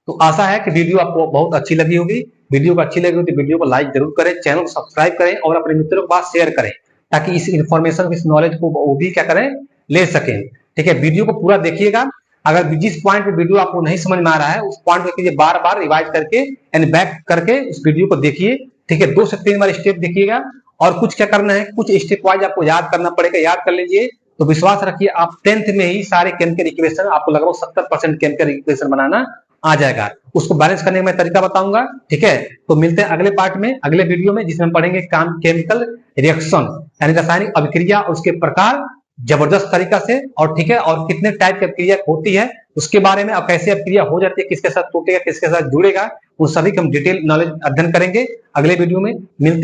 तो आशा है कि वीडियो आपको बहुत अच्छी लगी होगी। वीडियो को अच्छी लगी हो तो वीडियो को लाइक जरूर करें, चैनल को सब्सक्राइब करें और अपने मित्रों के पास शेयर करें, ताकि इस इंफॉर्मेशन, इस नॉलेज को वो भी क्या करें, ले सकें। ठीक है, वीडियो को पूरा देखिएगा, अगर जिस पॉइंट पे वीडियो आपको नहीं समझ में आ रहा है उस पॉइंट पे कीजिए, बार बार रिवाइज करके यानी बैक करके उस वीडियो को देखिए। ठीक है, 2 से 3 बार स्टेप देखिएगा, और कुछ क्या करना है, कुछ स्टेप वाइज आपको याद करना पड़ेगा, याद कर लीजिए तो विश्वास रखिए आप 10th में ही सारे केमिकल इक्वेशन आपको लगभग 70% केमिकल इक्वेशन बनाना आ जाएगा। उसको बैलेंस करने का मैं तरीका बताऊंगा, ठीक है। तो मिलते हैं अगले पार्ट में, अगले वीडियो में, जिसमें हम पढ़ेंगे केमिकल रिएक्शन यानी रासायनिक अभिक्रिया और उसके प्रकार जबरदस्त तरीका से, और ठीक है, और कितने टाइप की अभिक्रिया होती है उसके बारे में, और कैसे अभिक्रिया हो जाती है, किसके साथ टूटेगा किसके साथ जुड़ेगा, उन सभी का हम डिटेल नॉलेज अध्ययन करेंगे अगले वीडियो में। मिलते